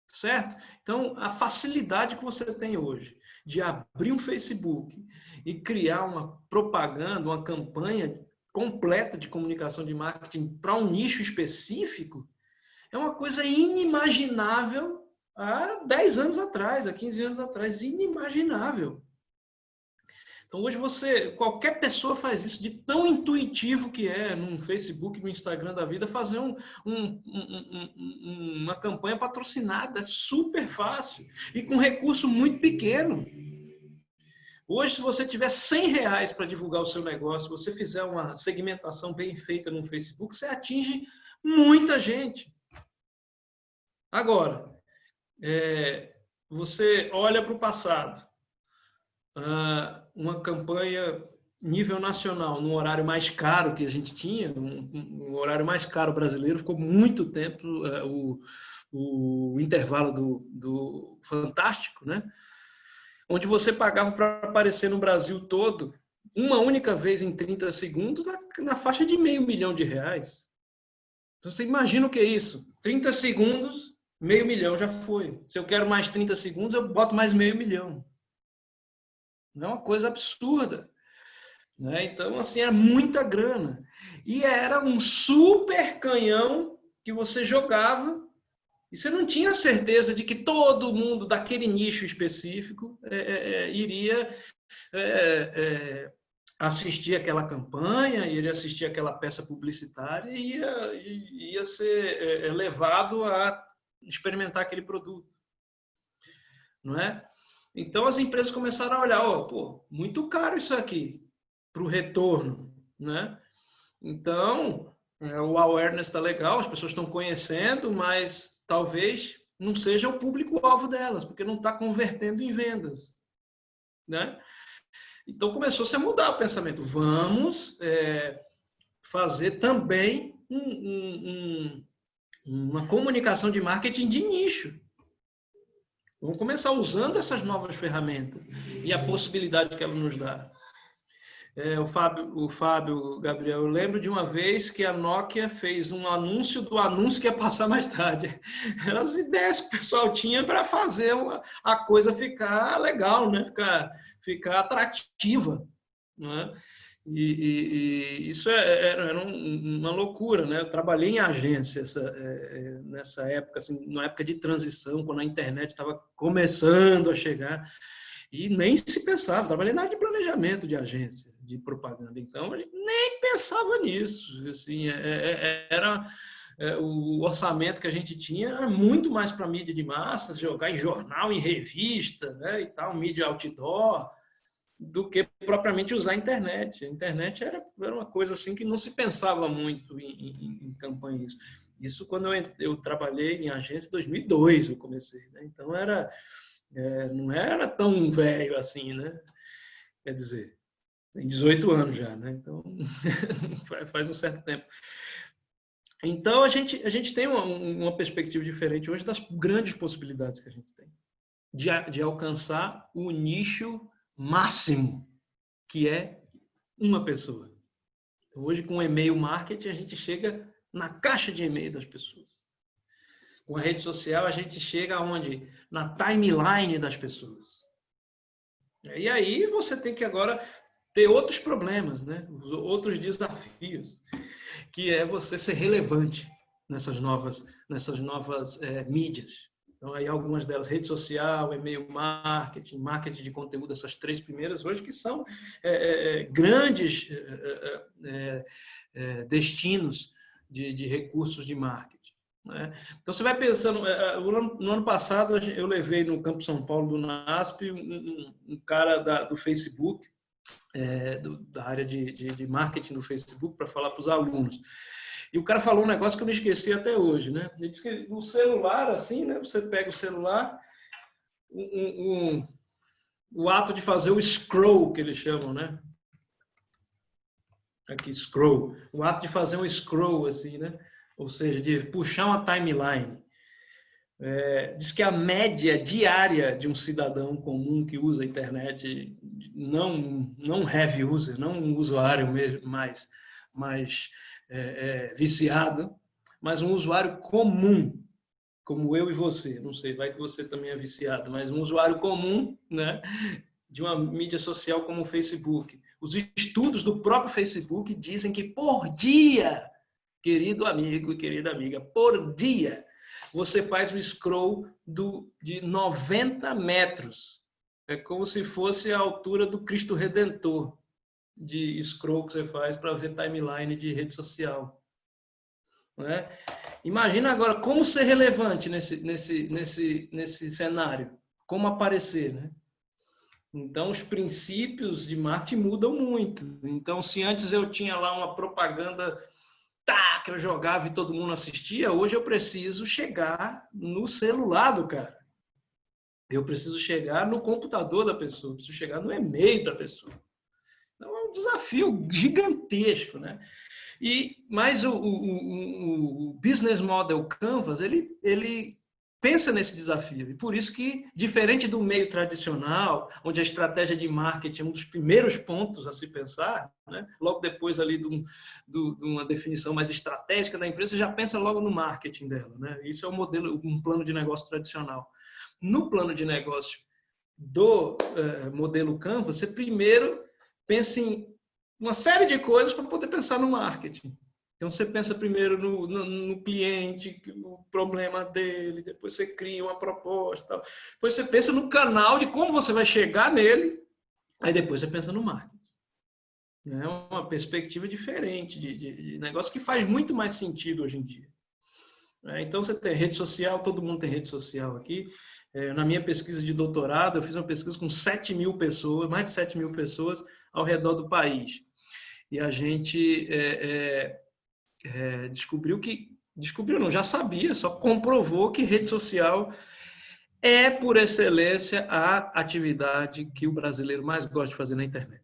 certo? Então, a facilidade que você tem hoje de abrir um Facebook e criar uma propaganda, uma campanha completa de comunicação de marketing para um nicho específico, é uma coisa inimaginável há 10 anos atrás, há 15 anos atrás, inimaginável. Então hoje qualquer pessoa faz isso, de tão intuitivo que é no Facebook, no Instagram da vida, fazer uma campanha patrocinada, é super fácil e com recurso muito pequeno. Hoje, se você tiver R$100 para divulgar o seu negócio, você fizer uma segmentação bem feita no Facebook, você atinge muita gente. Agora, você olha para o passado, uma campanha nível nacional, num horário mais caro que a gente tinha, um horário mais caro brasileiro, ficou muito tempo o intervalo do Fantástico, né? Onde você pagava para aparecer no Brasil todo, uma única vez em 30 segundos, na faixa de R$500 mil. Então, você imagina o que é isso? 30 segundos, R$500 mil já foi. Se eu quero mais 30 segundos, eu boto mais R$500 mil. Não é uma coisa absurda. Né? Então, assim, era muita grana. E era um super canhão que você jogava e você não tinha certeza de que todo mundo daquele nicho específico iria assistir aquela campanha, iria assistir aquela peça publicitária e ia ser levado a experimentar aquele produto. Não é? Então, as empresas começaram a olhar, muito caro isso aqui para o retorno. Né? Então, o awareness está legal, as pessoas estão conhecendo, mas talvez não seja o público-alvo delas, porque não está convertendo em vendas. Né? Então, começou-se a mudar o pensamento. Vamos fazer também uma comunicação de marketing de nicho. Vamos começar usando essas novas ferramentas e a possibilidade que ela nos dá. O Fábio, Gabriel, eu lembro de uma vez que a Nokia fez um anúncio do anúncio que ia passar mais tarde. Eram as ideias que o pessoal tinha para fazer a coisa ficar legal, né? Ficar atrativa. Né? E isso era uma loucura, né? Eu trabalhei em agência nessa época, assim, na época de transição, quando a internet estava começando a chegar. E nem se pensava, trabalhei na área de planejamento de agência, de propaganda, então a gente nem pensava nisso. Assim, o orçamento que a gente tinha era muito mais para mídia de massa, jogar em jornal, em revista, né, e tal, mídia outdoor, do que propriamente usar a internet. A internet era uma coisa assim que não se pensava muito em campanhas. Isso quando eu trabalhei em agência em 2002, eu comecei. Né? Então não era tão velho assim, né? Quer dizer, Tem 18 anos já, né? Então, faz um certo tempo. Então, a gente tem uma perspectiva diferente hoje das grandes possibilidades que a gente tem de alcançar o nicho máximo, que é uma pessoa. Então, hoje, com o e-mail marketing, a gente chega na caixa de e-mail das pessoas. Com a rede social, a gente chega aonde? Na timeline das pessoas. E aí você tem que agora ter outros problemas, né? Outros desafios, que é você ser relevante nessas novas mídias. Então, aí algumas delas, rede social, e-mail marketing, marketing de conteúdo, essas três primeiras hoje, que são grandes destinos de recursos de marketing. Né? Então, você vai pensando... No ano passado, eu levei no Campo São Paulo do NASP um cara do Facebook, da área de marketing do Facebook, para falar para os alunos. E o cara falou um negócio que eu não esqueci até hoje, né? Ele disse que no celular, assim, né? Você pega o celular, o ato de fazer o scroll, que eles chamam, né? Aqui, scroll. O ato de fazer um scroll, assim, né? Ou seja, de puxar uma timeline. Diz que a média diária de um cidadão comum que usa a internet, não heavy user, não um usuário mesmo mais viciado, mas um usuário comum, como eu e você. Não sei, vai que você também é viciado, mas um usuário comum, né, de uma mídia social como o Facebook. Os estudos do próprio Facebook dizem que por dia, querido amigo e querida amiga, por dia, você faz o scroll de 90 metros. É como se fosse a altura do Cristo Redentor de scroll que você faz para ver timeline de rede social. Né? Imagina agora como ser relevante nesse cenário, como aparecer, né? Então, os princípios de marketing mudam muito. Então, se antes eu tinha lá uma propaganda que eu jogava e todo mundo assistia, hoje eu preciso chegar no celular do cara. Eu preciso chegar no computador da pessoa, preciso chegar no e-mail da pessoa. Então, é um desafio gigantesco, né? Mas o Business Model Canvas, ele pensa nesse desafio. E por isso que, diferente do meio tradicional, onde a estratégia de marketing é um dos primeiros pontos a se pensar, né? Logo depois ali de uma definição mais estratégica da empresa, você já pensa logo no marketing dela. Né? Isso é um plano de negócio tradicional. No plano de negócio do modelo Canvas, você primeiro pensa em uma série de coisas para poder pensar no marketing. Então, você pensa primeiro no cliente, o problema dele, depois você cria uma proposta, tal. Depois você pensa no canal, de como você vai chegar nele, aí depois você pensa no marketing. É uma perspectiva diferente de negócio que faz muito mais sentido hoje em dia. Então, você tem rede social, todo mundo tem rede social aqui. Na minha pesquisa de doutorado, eu fiz uma pesquisa com 7 mil pessoas, mais de 7 mil pessoas ao redor do país. E a gente descobriu não, já sabia, só comprovou que rede social é, por excelência, a atividade que o brasileiro mais gosta de fazer na internet.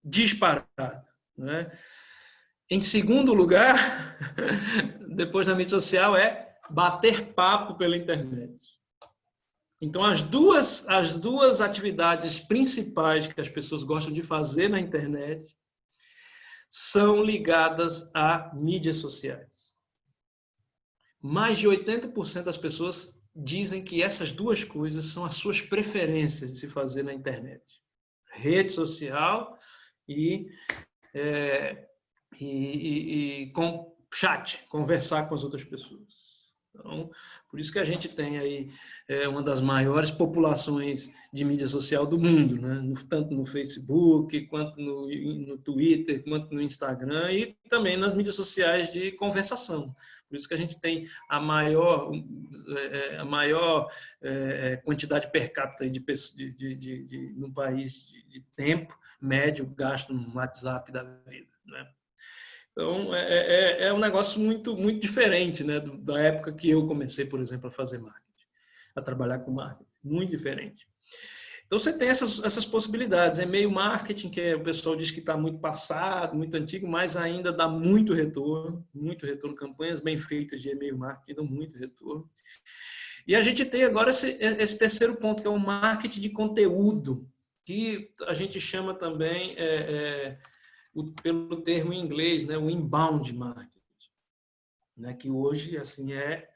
Disparado. Né? Em segundo lugar, depois da mídia social, é bater papo pela internet. Então, as duas atividades principais que as pessoas gostam de fazer na internet são ligadas a mídias sociais. Mais de 80% das pessoas dizem que essas duas coisas são as suas preferências de se fazer na internet. Rede social e com chat, conversar com as outras pessoas. Então, por isso que a gente tem aí uma das maiores populações de mídia social do mundo, né? Tanto no Facebook, quanto no Twitter, quanto no Instagram e também nas mídias sociais de conversação. Por isso que a gente tem a maior quantidade per capita no país de tempo médio gasto no WhatsApp da vida, né? Então, é um negócio muito, muito diferente, né, da época que eu comecei, por exemplo, a fazer marketing, a trabalhar com marketing. Muito diferente. Então, você tem essas possibilidades. E-mail marketing, que o pessoal diz que está muito passado, muito antigo, mas ainda dá muito retorno. Campanhas bem feitas de e-mail marketing dão muito retorno. E a gente tem agora esse terceiro ponto, que é o marketing de conteúdo, que a gente chama também, pelo termo em inglês, né, o inbound marketing, né, que hoje assim, é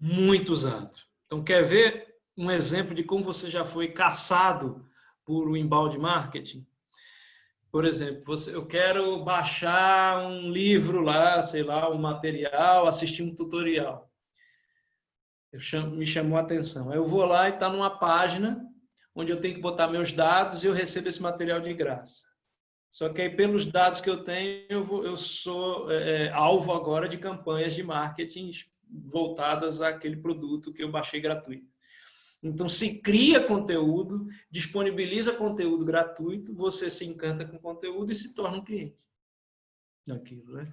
muito usado. Então, quer ver um exemplo de como você já foi caçado por o inbound marketing? Por exemplo, eu quero baixar um livro lá, sei lá, um material, assistir um tutorial. Me chamou a atenção. Aí eu vou lá e está numa página onde eu tenho que botar meus dados e eu recebo esse material de graça. Só que aí, pelos dados que eu tenho, eu sou alvo agora de campanhas de marketing voltadas àquele produto que eu baixei gratuito. Então, se cria conteúdo, disponibiliza conteúdo gratuito, você se encanta com o conteúdo e se torna um cliente daquilo, né?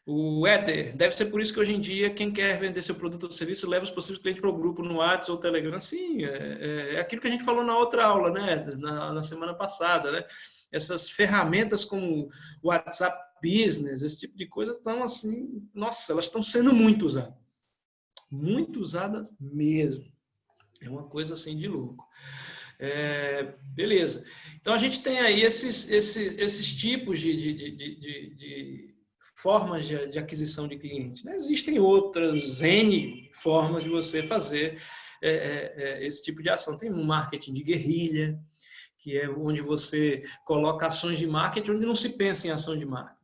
O Éder, deve ser por isso que hoje em dia quem quer vender seu produto ou serviço leva os possíveis clientes para o grupo no WhatsApp ou Telegram. Sim, é aquilo que a gente falou na outra aula, né? Na semana passada, né? Essas ferramentas como o WhatsApp Business, esse tipo de coisa estão assim, nossa, elas estão sendo muito usadas mesmo. É uma coisa assim de louco. Beleza. Então a gente tem aí esses tipos de formas de aquisição de clientes, né? Existem outras N formas de você fazer esse tipo de ação. Tem um marketing de guerrilha, que é onde você coloca ações de marketing onde não se pensa em ação de marketing.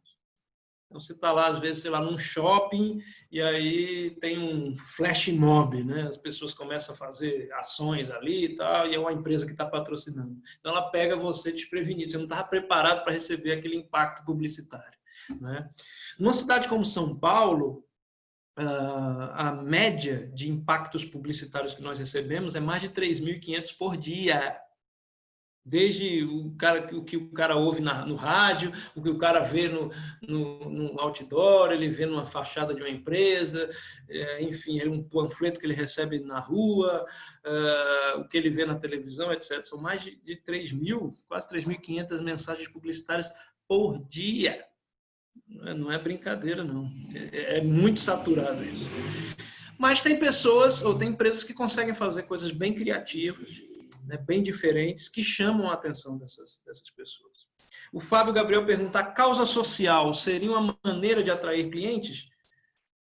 Então, você está lá, às vezes, sei lá, num shopping e aí tem um flash mob, né? As pessoas começam a fazer ações ali e tal, e é uma empresa que está patrocinando. Então, ela pega você desprevenido, você não estava preparado para receber aquele impacto publicitário, né? Numa cidade como São Paulo, a média de impactos publicitários que nós recebemos é mais de 3.500 por dia. Desde o que o cara ouve no rádio, o que o cara vê no outdoor, ele vê numa fachada de uma empresa, enfim, um panfleto que ele recebe na rua, o que ele vê na televisão, etc. São mais de 3.000, quase 3.500 mensagens publicitárias por dia. Não é brincadeira, não. É muito saturado isso. Mas tem pessoas ou tem empresas que conseguem fazer coisas bem criativas, né, bem diferentes, que chamam a atenção dessas pessoas. O Fábio Gabriel pergunta: a causa social seria uma maneira de atrair clientes?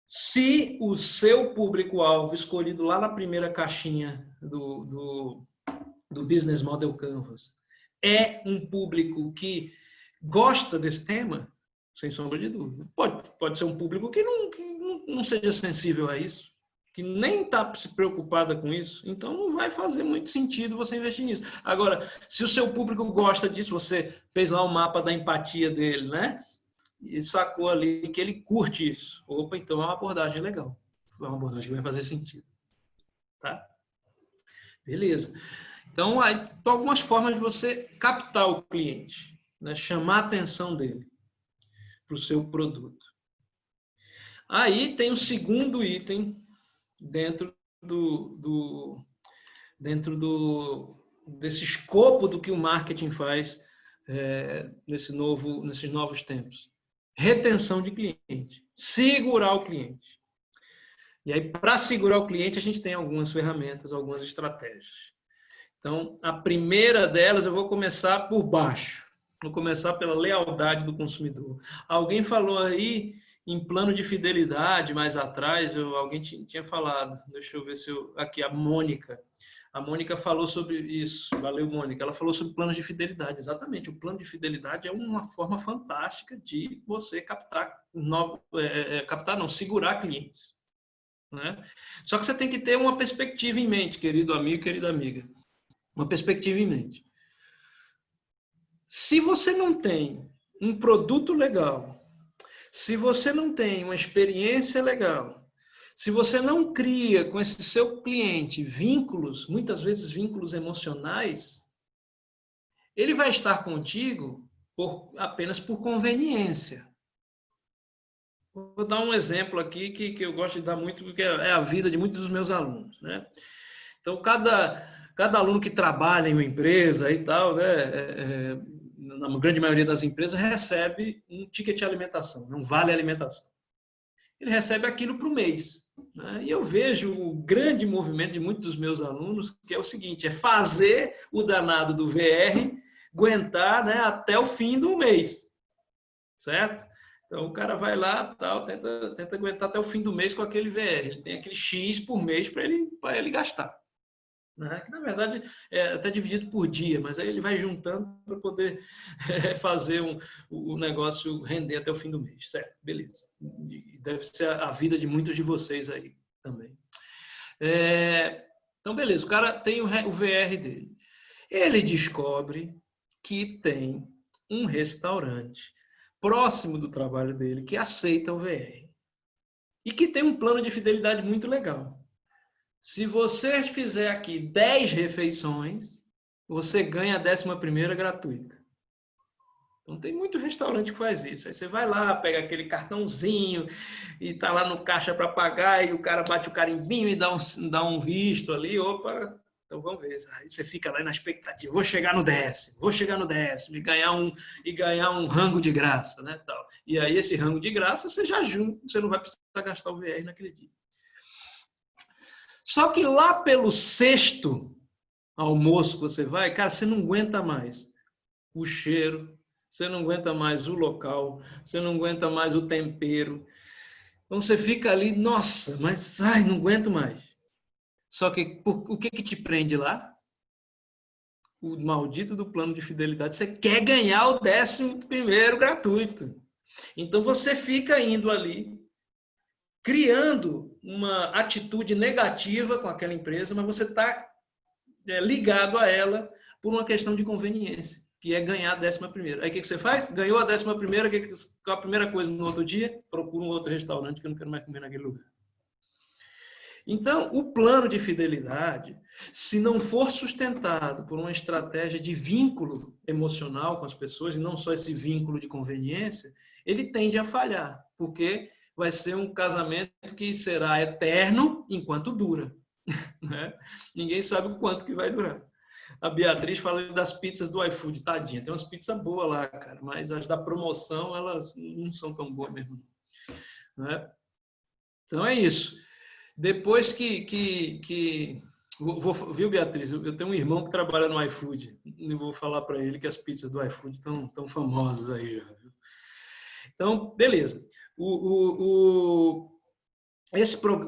Se o seu público-alvo escolhido lá na primeira caixinha do Business Model Canvas é um público que gosta desse tema, sem sombra de dúvida. Pode ser um público que não seja sensível a isso, que nem está se preocupada com isso, então não vai fazer muito sentido você investir nisso. Agora, se o seu público gosta disso, você fez lá um mapa da empatia dele, né? E sacou ali que ele curte isso. Opa, então é uma abordagem legal. É uma abordagem que vai fazer sentido. Tá? Beleza. Então, aí tem algumas formas de você captar o cliente, né? Chamar a atenção dele para o seu produto. Aí tem o segundo item dentro desse escopo do que o marketing faz nesses novos tempos. Retenção de cliente. Segurar o cliente. E aí, para segurar o cliente, a gente tem algumas ferramentas, algumas estratégias. Então, a primeira delas, eu vou começar por baixo. Vou começar pela lealdade do consumidor. Alguém falou aí em plano de fidelidade, mais atrás, alguém tinha falado, deixa eu ver se aqui, a Mônica. A Mônica falou sobre isso, valeu, Mônica. Ela falou sobre planos de fidelidade, exatamente. O plano de fidelidade é uma forma fantástica de você segurar clientes, né? Só que você tem que ter uma perspectiva em mente, querido amigo, querida amiga. Uma perspectiva em mente. Se você não tem um produto legal, se você não tem uma experiência legal, se você não cria com esse seu cliente vínculos, muitas vezes vínculos emocionais, ele vai estar contigo apenas por conveniência. Vou dar um exemplo aqui que eu gosto de dar muito, porque é a vida de muitos dos meus alunos, né? Então, cada Cada aluno que trabalha em uma empresa e tal, né, na grande maioria das empresas, recebe um ticket de alimentação, um vale alimentação. Ele recebe aquilo para o mês. Né? E eu vejo o grande movimento de muitos dos meus alunos, que é o seguinte, é fazer o danado do VR aguentar, né, até o fim do mês, certo? Então, o cara vai lá, tal, tenta aguentar até o fim do mês com aquele VR. Ele tem aquele X por mês para ele gastar. Né? Que, na verdade, é até dividido por dia, mas aí ele vai juntando para poder fazer o negócio render até o fim do mês. Certo, beleza. Deve ser a vida de muitos de vocês aí também. Então, beleza, o cara tem o VR dele. Ele descobre que tem um restaurante próximo do trabalho dele que aceita o VR e que tem um plano de fidelidade muito legal. Se você fizer aqui 10 refeições, você ganha a 11ª gratuita. Então tem muito restaurante que faz isso. Aí você vai lá, pega aquele cartãozinho e tá lá no caixa para pagar e o cara bate o carimbinho e dá um visto ali, opa, então vamos ver. Aí você fica lá na expectativa, vou chegar no 10º e ganhar um rango de graça, né, tal. E aí esse rango de graça você já junta, você não vai precisar gastar o VR naquele dia. Só que lá pelo 6º almoço que você vai, cara, você não aguenta mais o cheiro, você não aguenta mais o local, você não aguenta mais o tempero. Então você fica ali, nossa, mas não aguento mais. Só que o que te prende lá? O maldito do plano de fidelidade. Você quer ganhar o 11º gratuito. Então você fica indo ali, criando uma atitude negativa com aquela empresa, mas você está ligado a ela por uma questão de conveniência, que é ganhar a 11ª. Aí o que você faz? Ganhou a 11ª, qual a primeira coisa no outro dia? Procura um outro restaurante que eu não quero mais comer naquele lugar. Então, o plano de fidelidade, se não for sustentado por uma estratégia de vínculo emocional com as pessoas, e não só esse vínculo de conveniência, ele tende a falhar, porque vai ser um casamento que será eterno enquanto dura. Né? Ninguém sabe o quanto que vai durar. A Beatriz fala das pizzas do iFood, tadinha. Tem umas pizzas boas lá, cara, mas as da promoção, elas não são tão boas mesmo. Né? Então é isso. Depois viu, Beatriz? Eu tenho um irmão que trabalha no iFood. E vou falar para ele que as pizzas do iFood estão tão famosas aí já. Viu? Então, beleza. O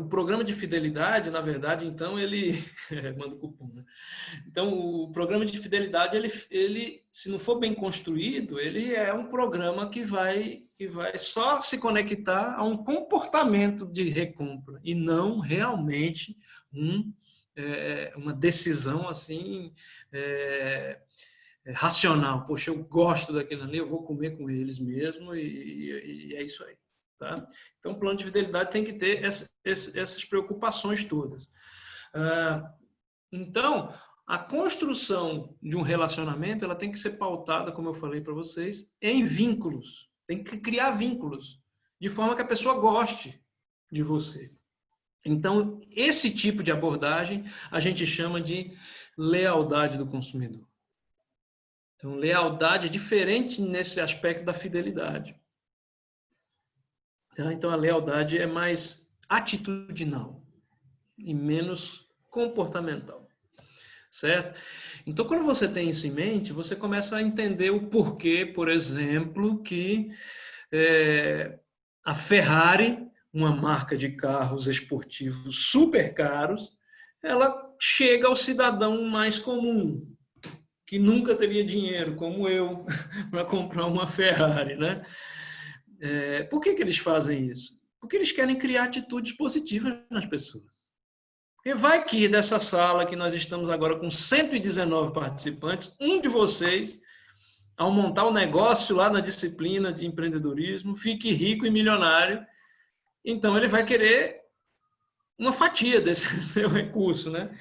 programa de fidelidade, na verdade, então, ele... manda o cupom, né? Então, o programa de fidelidade, ele, se não for bem construído, ele é um programa que vai só se conectar a um comportamento de recompra e não realmente uma decisão assim racional. Poxa, eu gosto daquilo ali, eu vou comer com eles mesmo e é isso aí. Tá? Então, o plano de fidelidade tem que ter essas preocupações todas. Então, a construção de um relacionamento ela tem que ser pautada, como eu falei para vocês, em vínculos. Tem que criar vínculos, de forma que a pessoa goste de você. Então, esse tipo de abordagem a gente chama de lealdade do consumidor. Então, lealdade é diferente nesse aspecto da fidelidade. Então, a lealdade é mais atitudinal e menos comportamental. Certo? Então, quando você tem isso em mente, você começa a entender o porquê, por exemplo, que a Ferrari, uma marca de carros esportivos super caros, ela chega ao cidadão mais comum, que nunca teria dinheiro, como eu, para comprar uma Ferrari, né? Por que eles fazem isso? Porque eles querem criar atitudes positivas nas pessoas. Porque vai que dessa sala que nós estamos agora com 119 participantes, um de vocês, ao montar o negócio lá na disciplina de empreendedorismo, fique rico e milionário, então ele vai querer uma fatia desse seu recurso, né?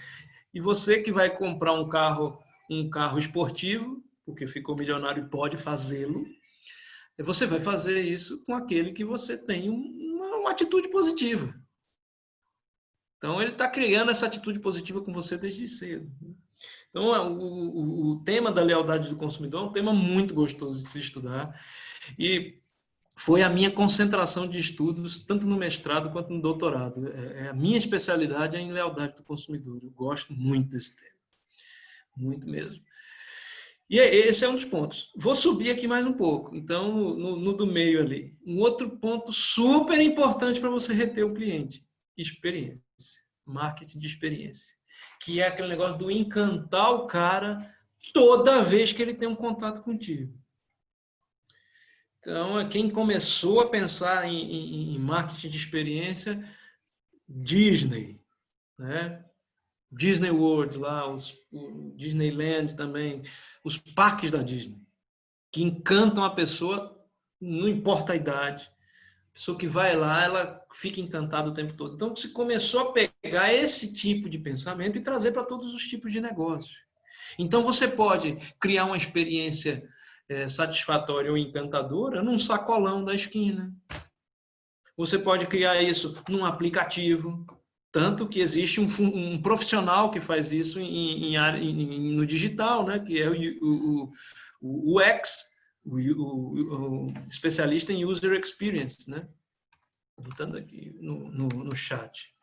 E você que vai comprar um carro esportivo, porque ficou milionário e pode fazê-lo, você vai fazer isso com aquele que você tem uma atitude positiva. Então, ele está criando essa atitude positiva com você desde cedo. Então, o tema da lealdade do consumidor é um tema muito gostoso de se estudar e foi a minha concentração de estudos, tanto no mestrado quanto no doutorado. A minha especialidade é em lealdade do consumidor. Eu gosto muito desse tema, muito mesmo. E esse é um dos pontos. Vou subir aqui mais um pouco. Então, no do meio ali. Um outro ponto super importante para você reter o cliente: experiência. Marketing de experiência. Que é aquele negócio do encantar o cara toda vez que ele tem um contato contigo. Então, quem começou a pensar em marketing de experiência, Disney, né? Disney World lá, o Disneyland também, os parques da Disney, que encantam a pessoa, não importa a idade. A pessoa que vai lá, ela fica encantada o tempo todo. Então, se começou a pegar esse tipo de pensamento e trazer para todos os tipos de negócios. Então, você pode criar uma experiência satisfatória ou encantadora num sacolão da esquina. Você pode criar isso num aplicativo. Tanto que existe um profissional que faz isso no digital, né? Que é o UX, o especialista em User Experience, né? Botando aqui no chat.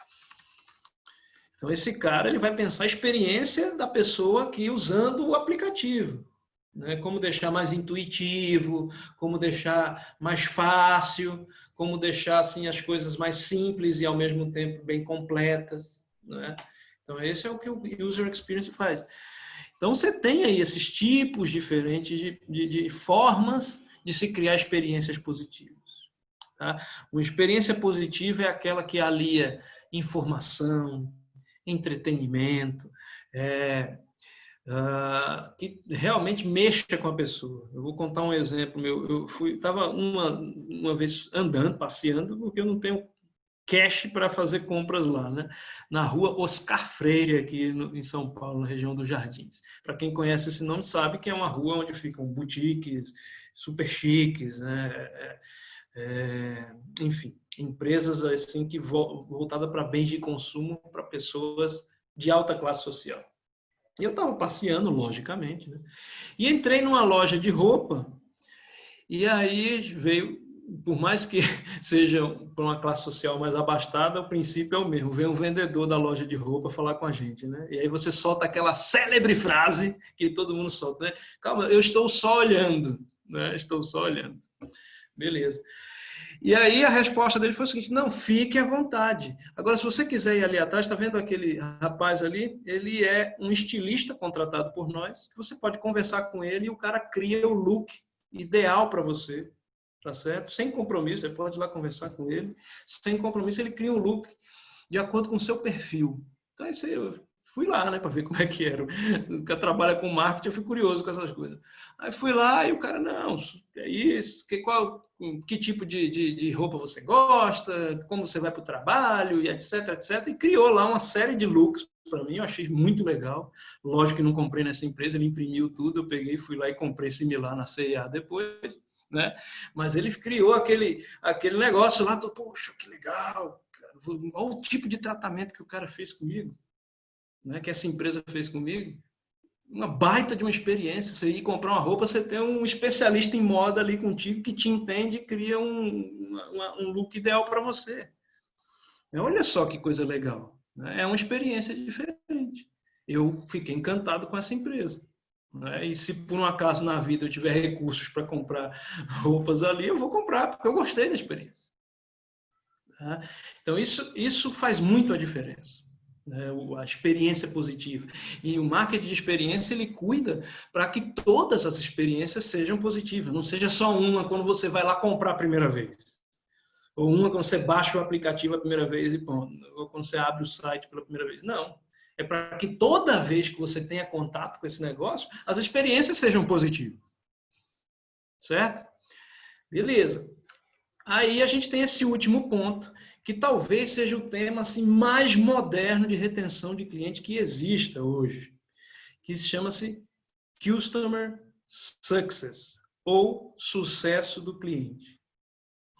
Então, esse cara ele vai pensar a experiência da pessoa aqui usando o aplicativo. Né? Como deixar mais intuitivo, como deixar mais fácil, como deixar assim, as coisas mais simples e, ao mesmo tempo, bem completas. Né? Então, esse é o que o User Experience faz. Então, você tem aí esses tipos diferentes de formas de se criar experiências positivas. Tá? Uma experiência positiva é aquela que alia informação, entretenimento, que realmente mexa com a pessoa. Eu vou contar um exemplo meu. Eu estava uma vez andando, passeando, porque eu não tenho cash para fazer compras lá, né? Na rua Oscar Freire, aqui em São Paulo, na região dos Jardins. Para quem conhece esse nome, sabe que é uma rua onde ficam boutiques super chiques, né? Enfim, empresas assim que voltada para bens de consumo para pessoas de alta classe social. E eu estava passeando, logicamente, né? E entrei numa loja de roupa e aí veio, por mais que seja para uma classe social mais abastada, o princípio é o mesmo. Vem um vendedor da loja de roupa falar com a gente, né? E aí você solta aquela célebre frase que todo mundo solta, né? Calma, eu estou só olhando, né? Estou só olhando. Beleza. E aí a resposta dele foi o seguinte: não, fique à vontade. Agora, se você quiser ir ali atrás, está vendo aquele rapaz ali? Ele é um estilista contratado por nós, que você pode conversar com ele e o cara cria o look ideal para você, tá certo? Sem compromisso, você pode ir lá conversar com ele. Sem compromisso, ele cria um look de acordo com o seu perfil. Então, isso aí, eu fui lá, né, para ver como é que era. O cara trabalha com marketing, eu fui curioso com essas coisas. Aí fui lá e o cara, não, é isso, que tipo de roupa você gosta, como você vai para o trabalho, e etc, etc. E criou lá uma série de looks para mim, eu achei muito legal. Lógico que não comprei nessa empresa, ele imprimiu tudo, eu peguei, fui lá e comprei similar na C&A depois, né? Mas ele criou aquele negócio lá, poxa, que legal, cara. Olha o tipo de tratamento que o cara fez comigo, né? Que essa empresa fez comigo. Uma baita de uma experiência. Você ir comprar uma roupa, você tem um especialista em moda ali contigo que te entende e cria um look ideal para você. Olha só que coisa legal. É uma experiência diferente. Eu fiquei encantado com essa empresa. E se por um acaso na vida eu tiver recursos para comprar roupas ali, eu vou comprar, porque eu gostei da experiência. Então, isso faz muito a diferença. A experiência positiva. E o marketing de experiência, ele cuida para que todas as experiências sejam positivas. Não seja só uma quando você vai lá comprar a primeira vez. Ou uma quando você baixa o aplicativo a primeira vez e pronto. Ou quando você abre o site pela primeira vez. Não. É para que toda vez que você tenha contato com esse negócio, as experiências sejam positivas. Certo? Beleza. Aí a gente tem esse último ponto, que talvez seja o tema assim, mais moderno de retenção de cliente que exista hoje, que chama-se Customer Success, ou sucesso do cliente.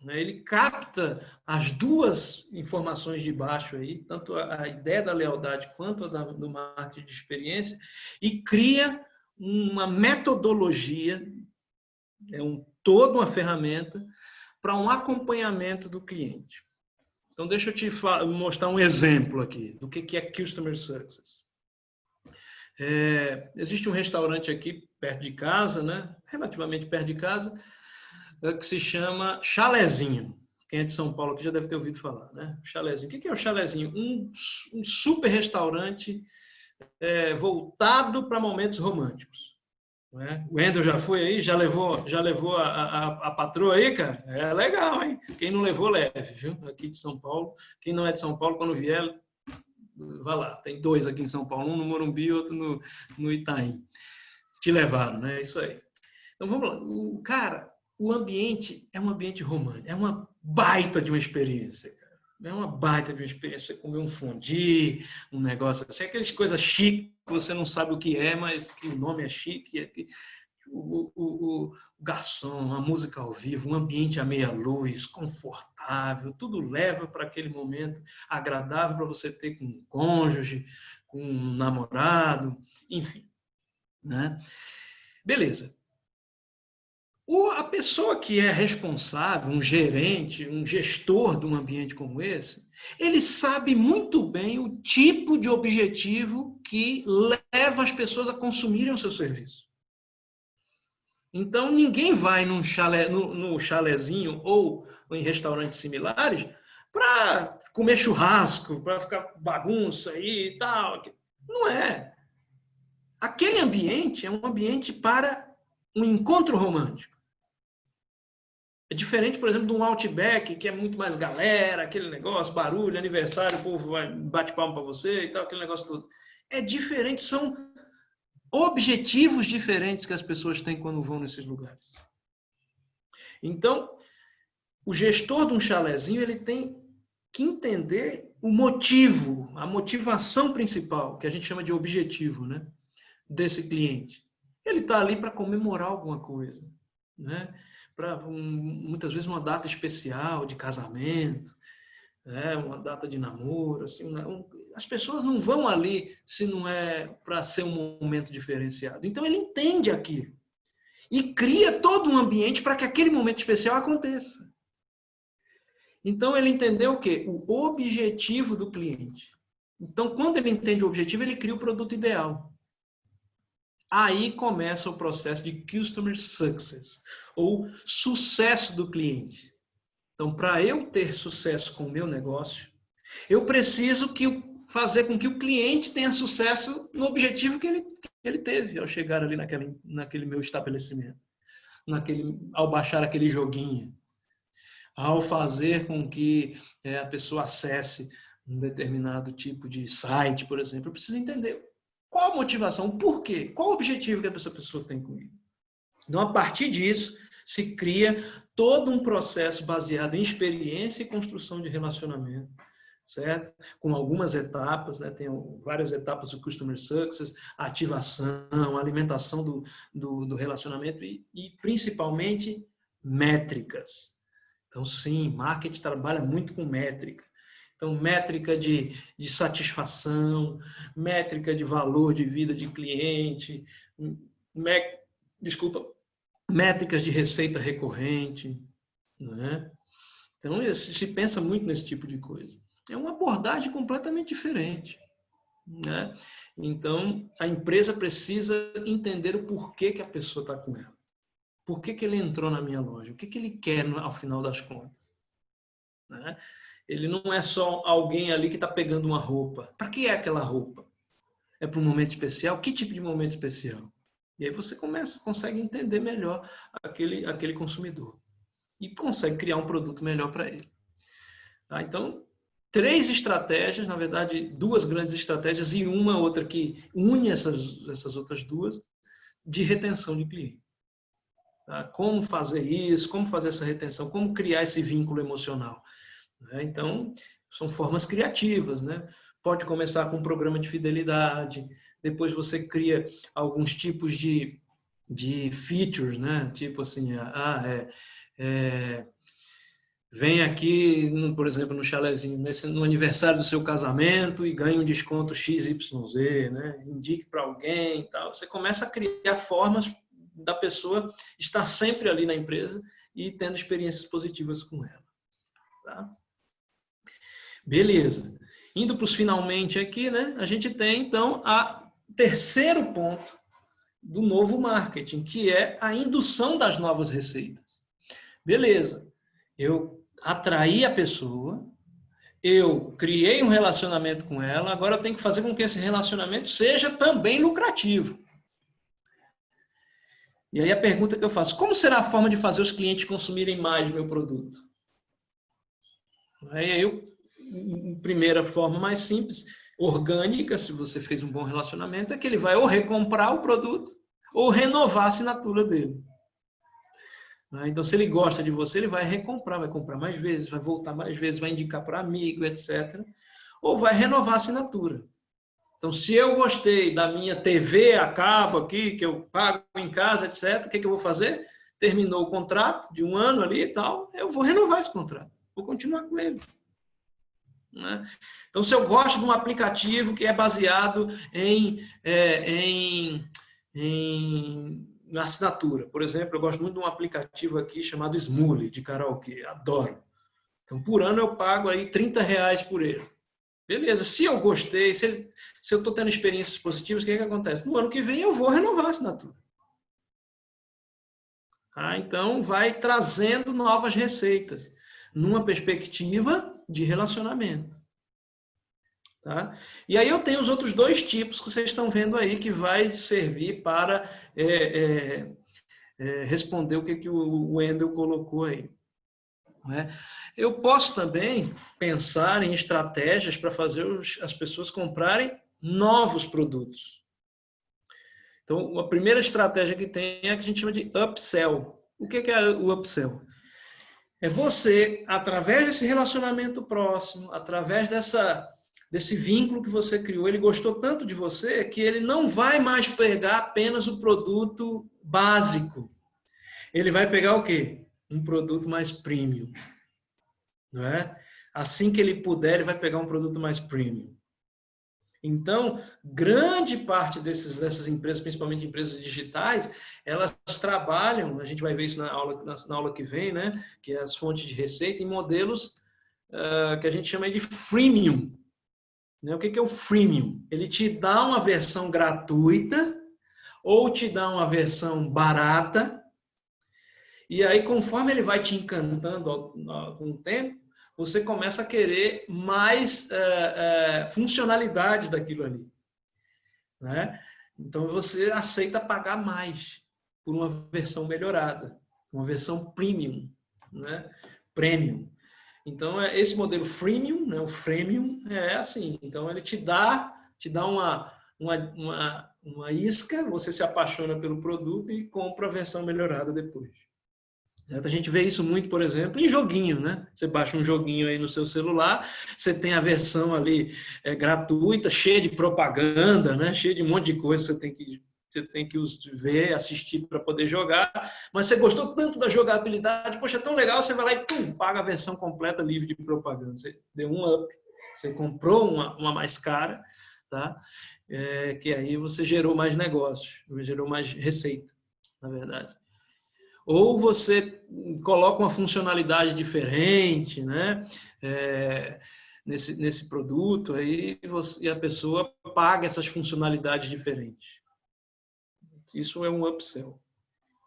né? Ele capta as duas informações de baixo aí, tanto a ideia da lealdade quanto a do marketing de experiência, e cria uma metodologia, toda uma ferramenta para um acompanhamento do cliente. Então, deixa eu te mostrar um exemplo aqui do que é Customer Success. Existe um restaurante aqui perto de casa, né? Relativamente perto de casa, que se chama Chalezinho. Quem é de São Paulo aqui já deve ter ouvido falar, né? Chalezinho. O que é o Chalezinho? Um super restaurante voltado para momentos românticos. Né? O Wendel já foi aí, já levou a patroa aí, cara? É legal, hein? Quem não levou, leve, viu? Aqui de São Paulo. Quem não é de São Paulo, quando vier, vá lá. Tem 2 aqui em São Paulo, um no Morumbi e outro no Itaim. Te levaram, né? Isso aí. Então, vamos lá. O ambiente é um ambiente romântico. É uma baita de uma experiência, cara. É uma baita de uma experiência. Você comer um fondue, um negócio assim. Aquelas coisas chiques, você não sabe o que é, mas que o nome é chique. O garçom, a música ao vivo, um ambiente à meia luz, confortável, tudo leva para aquele momento agradável para você ter com um cônjuge, com um namorado, enfim. Né? Beleza. A pessoa que é responsável, um gerente, um gestor de um ambiente como esse, ele sabe muito bem o tipo de objetivo que leva as pessoas a consumirem o seu serviço. Então, ninguém vai no chalezinho ou em restaurantes similares para comer churrasco, para ficar bagunça aí e tal. Não é. Aquele ambiente é um ambiente para um encontro romântico. É diferente, por exemplo, de um Outback, que é muito mais galera, aquele negócio, barulho, aniversário, o povo bate palma para você e tal, aquele negócio todo. É diferente, são objetivos diferentes que as pessoas têm quando vão nesses lugares. Então, o gestor de um chalezinho, ele tem que entender o motivo, a motivação principal, que a gente chama de objetivo, né, desse cliente. Ele está ali para comemorar alguma coisa, né? Para muitas vezes uma data especial de casamento, né? Uma data de namoro, assim, as pessoas não vão ali se não é para ser um momento diferenciado. Então ele entende aquilo e cria todo um ambiente para que aquele momento especial aconteça. Então ele entendeu o quê? O objetivo do cliente. Então quando ele entende o objetivo, ele cria o produto ideal. Aí começa o processo de Customer Success, ou sucesso do cliente. Então, para eu ter sucesso com o meu negócio, eu preciso fazer com que o cliente tenha sucesso no objetivo que ele teve ao chegar ali naquele meu estabelecimento, ao baixar aquele joguinho, ao fazer com que a pessoa acesse um determinado tipo de site, por exemplo. Eu preciso entender qual a motivação, o porquê, qual o objetivo que essa pessoa tem comigo. Então, a partir disso, se cria todo um processo baseado em experiência e construção de relacionamento, certo? Com algumas etapas, né? Tem várias etapas do Customer Success, a ativação, a alimentação do relacionamento e, principalmente, métricas. Então, sim, marketing trabalha muito com métrica. Então, métrica de satisfação, métrica de valor de vida de cliente, métricas de receita recorrente, né? Então, se pensa muito nesse tipo de coisa. É uma abordagem completamente diferente, né? Então, a empresa precisa entender o porquê que a pessoa está com ela. Por que ele entrou na minha loja? O que ele quer ao final das contas? Né? Ele não é só alguém ali que está pegando uma roupa. Para que é aquela roupa? É para um momento especial? Que tipo de momento especial? E aí você consegue entender melhor aquele consumidor. E consegue criar um produto melhor para ele. Tá? Então, 3 estratégias, na verdade, 2 grandes estratégias e uma outra que une essas outras 2, de retenção de cliente. Tá? Como fazer isso, como fazer essa retenção, como criar esse vínculo emocional. Então, são formas criativas, né? Pode começar com um programa de fidelidade, depois você cria alguns tipos de features, né? Tipo assim, vem aqui, por exemplo, no chalezinho, no aniversário do seu casamento e ganha um desconto XYZ, né? Indique para alguém e tal. Você começa a criar formas da pessoa estar sempre ali na empresa e tendo experiências positivas com ela. Tá? Beleza. Indo para os finalmente aqui, né? A gente tem, então, o terceiro ponto do novo marketing, que é a indução das novas receitas. Beleza. Eu atraí a pessoa, eu criei um relacionamento com ela, agora eu tenho que fazer com que esse relacionamento seja também lucrativo. E aí a pergunta que eu faço, como será a forma de fazer os clientes consumirem mais do meu produto? Aí primeira forma mais simples, orgânica, se você fez um bom relacionamento, é que ele vai ou recomprar o produto ou renovar a assinatura dele. Então, se ele gosta de você, ele vai recomprar, vai comprar mais vezes, vai voltar mais vezes, vai indicar para amigo, etc. Ou vai renovar a assinatura. Então, se eu gostei da minha TV a cabo aqui, que eu pago em casa, etc., o que eu vou fazer? Terminou o contrato de 1 ano ali e tal, eu vou renovar esse contrato, vou continuar com ele. Então, se eu gosto de um aplicativo que é baseado em assinatura, por exemplo, eu gosto muito de um aplicativo aqui chamado Smule, de karaokê, adoro. Então, por ano eu pago aí R$30 por ele. Beleza, se eu gostei, se eu estou tendo experiências positivas, o que acontece? No ano que vem eu vou renovar a assinatura. Então, vai trazendo novas receitas, numa perspectiva de relacionamento. Tá? E aí eu tenho os outros 2 tipos que vocês estão vendo aí, que vai servir para responder o que o Wendel colocou aí. Eu posso também pensar em estratégias para fazer as pessoas comprarem novos produtos. Então, a primeira estratégia que tem é a que a gente chama de upsell. O que é o upsell? É você, através desse relacionamento próximo, através desse vínculo que você criou, ele gostou tanto de você que ele não vai mais pegar apenas o produto básico. Ele vai pegar o quê? Um produto mais premium. Não é? Assim que ele puder, ele vai pegar um produto mais premium. Então, grande parte dessas empresas, principalmente empresas digitais, elas trabalham, a gente vai ver isso na aula que vem, né? Que é as fontes de receita, em modelos que a gente chama de freemium. O que é o freemium? Ele te dá uma versão gratuita ou te dá uma versão barata, e aí, conforme ele vai te encantando com o tempo, você começa a querer mais funcionalidades daquilo ali. Né? Então, você aceita pagar mais por uma versão melhorada, uma versão premium. Né? Premium. Então, esse modelo freemium, né? O freemium é assim. Então, ele te dá uma isca, você se apaixona pelo produto e compra a versão melhorada depois. Certo? A gente vê isso muito, por exemplo, em joguinho, né? Você baixa um joguinho aí no seu celular, você tem a versão ali gratuita, cheia de propaganda, né? Cheia de um monte de coisa que você tem que ver, assistir para poder jogar, mas você gostou tanto da jogabilidade, poxa, é tão legal, você vai lá e pum, paga a versão completa livre de propaganda. Você deu um up, você comprou uma mais cara, tá? Que aí você gerou mais negócios, gerou mais receita, na verdade. Ou você coloca uma funcionalidade diferente, né? Nesse produto, aí e a pessoa paga essas funcionalidades diferentes. Isso é um upsell.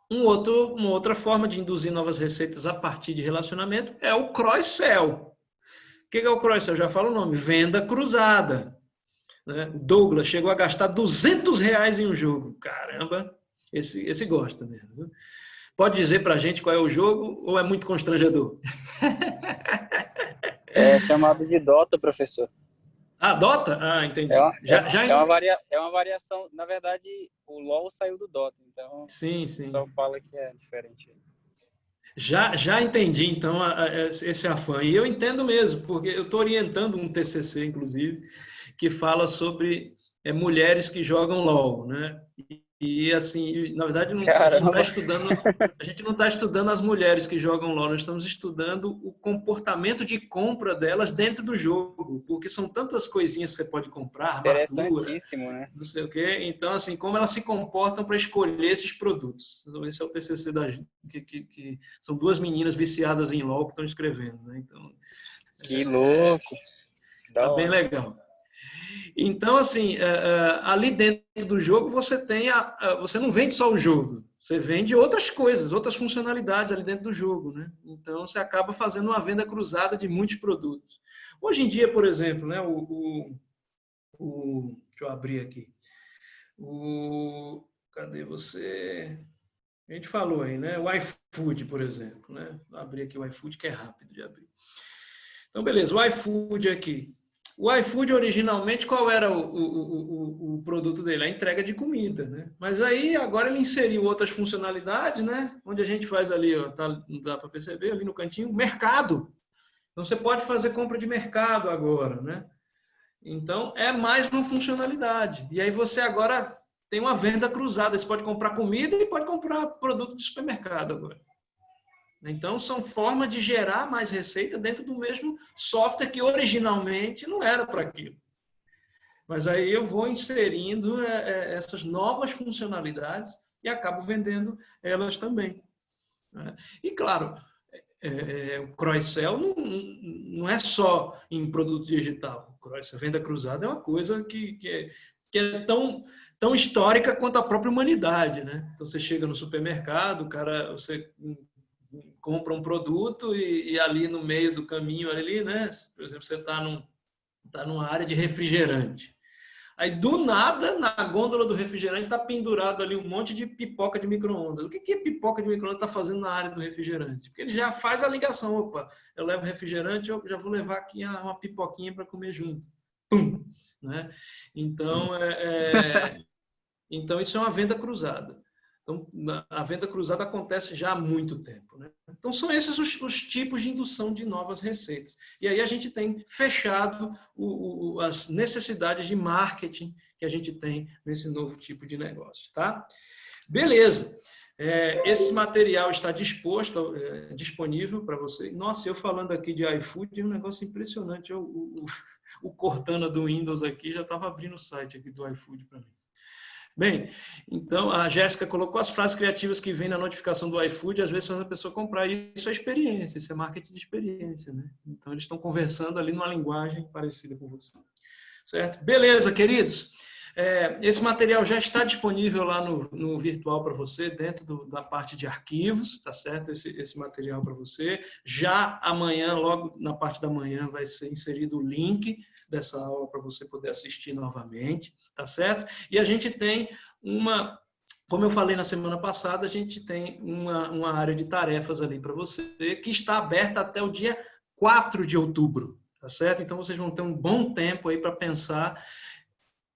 Uma outra forma de induzir novas receitas a partir de relacionamento é o cross-sell. O que é o cross-sell? Já falo o nome, venda cruzada. Né? Douglas chegou a gastar R$200 em um jogo. Caramba, esse gosta mesmo. Pode dizer para a gente qual é o jogo ou é muito constrangedor? É chamado de Dota, professor. Ah, Dota? Ah, entendi. É uma variação. Na verdade, o LoL saiu do Dota, então sim. o pessoal fala que é diferente. Já entendi, então, esse afã. E eu entendo mesmo, porque eu estou orientando um TCC, inclusive, que fala sobre mulheres que jogam LoL, né? assim, na verdade, Caramba. a gente não está estudando as mulheres que jogam LOL, nós estamos estudando o comportamento de compra delas dentro do jogo, porque são tantas coisinhas que você pode comprar, armadura, Interessantíssimo, né? não sei o quê. Então, assim, como elas se comportam para escolher esses produtos. Então, esse é o TCC da gente, que são duas meninas viciadas em LOL que estão escrevendo, né? Então, Que louco. tá Da bem hora. legal. Então, assim, ali dentro do jogo você tem você não vende só o jogo, você vende outras coisas, outras funcionalidades ali dentro do jogo, né? Então você acaba fazendo uma venda cruzada de muitos produtos. Hoje em dia, por exemplo, né, deixa eu abrir aqui. Cadê você? A gente falou aí, né? O iFood, por exemplo, né? Vou abrir aqui o iFood que é rápido de abrir. Então, beleza, o iFood aqui. O iFood, originalmente, qual era o produto dele? A entrega de comida, né? Mas aí, agora ele inseriu outras funcionalidades, né? Onde a gente faz ali, ó, não dá para perceber, ali no cantinho, mercado. Então, você pode fazer compra de mercado agora, né? Então, é mais uma funcionalidade. E aí você agora tem uma venda cruzada. Você pode comprar comida e pode comprar produto de supermercado agora. Então, são formas de gerar mais receita dentro do mesmo software que originalmente não era para aquilo. Mas aí eu vou inserindo essas novas funcionalidades e acabo vendendo elas também. E, claro, o cross-sell não é só em produto digital. O cross-sell, venda cruzada, é uma coisa que é tão histórica quanto a própria humanidade, né? Então, você chega no supermercado, você compra um produto e ali no meio do caminho ali, né? Por exemplo, você está numa área de refrigerante. Aí, do nada, na gôndola do refrigerante está pendurado ali um monte de pipoca de micro-ondas. O que a pipoca de micro-ondas está fazendo na área do refrigerante? Porque ele já faz a ligação. Opa, eu levo refrigerante, eu já vou levar aqui uma pipoquinha para comer junto. Pum! Né? Então, então, isso é uma venda cruzada. Então, a venda cruzada acontece já há muito tempo, né? Então, são esses os tipos de indução de novas receitas. E aí a gente tem fechado as necessidades de marketing que a gente tem nesse novo tipo de negócio, tá? Beleza. Esse material está disponível para você. Nossa, eu falando aqui de iFood é um negócio impressionante. O Cortana do Windows aqui já estava abrindo o site aqui do iFood para mim. Bem, então a Jéssica colocou as frases criativas que vêm na notificação do iFood, às vezes faz a pessoa comprar. Isso é experiência, isso é marketing de experiência, né? Então eles estão conversando ali numa linguagem parecida com você. Certo? Beleza, queridos. Esse material já está disponível lá no virtual para você, dentro da parte de arquivos, tá certo? Esse material para você. Já amanhã, logo na parte da manhã, vai ser inserido o link dessa aula para você poder assistir novamente, tá certo? E a gente tem como eu falei na semana passada, a gente tem uma área de tarefas ali para você, que está aberta até o dia 4 de outubro, tá certo? Então, vocês vão ter um bom tempo aí para pensar.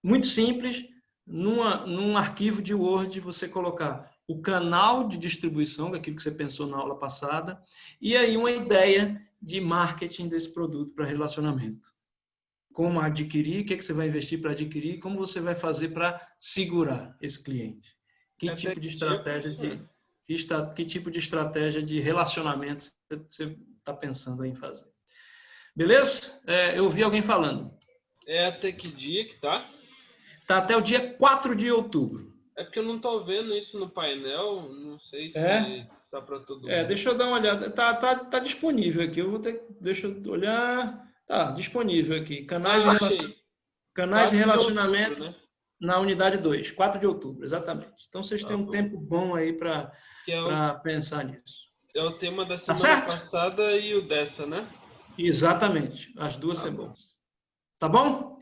Muito simples, num arquivo de Word, você colocar o canal de distribuição, daquilo que você pensou na aula passada, e aí uma ideia de marketing desse produto para relacionamento. Como adquirir, o que você vai investir para adquirir, como você vai fazer para segurar esse cliente. Que tipo de estratégia de relacionamento você está pensando em fazer? Beleza? Eu ouvi alguém falando. Até que dia que tá? Está até o dia 4 de outubro. É porque eu não tô vendo isso no painel, não sei se tá para todo mundo. Deixa eu dar uma olhada. Tá disponível aqui. Deixa eu olhar. Tá disponível aqui. Canais e relacionamento, né? Na unidade 2, 4 de outubro, exatamente. Então vocês têm um tempo bom aí para pensar nisso. É o tema da semana passada e o dessa, né? Exatamente. As duas semanas. Tá bom?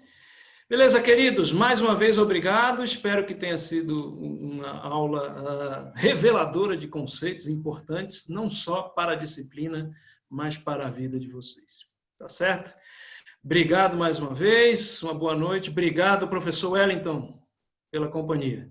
Beleza, queridos? Mais uma vez, obrigado. Espero que tenha sido uma aula reveladora de conceitos importantes, não só para a disciplina, mas para a vida de vocês. Tá certo? Obrigado mais uma vez. Uma boa noite. Obrigado, professor Wellington, pela companhia.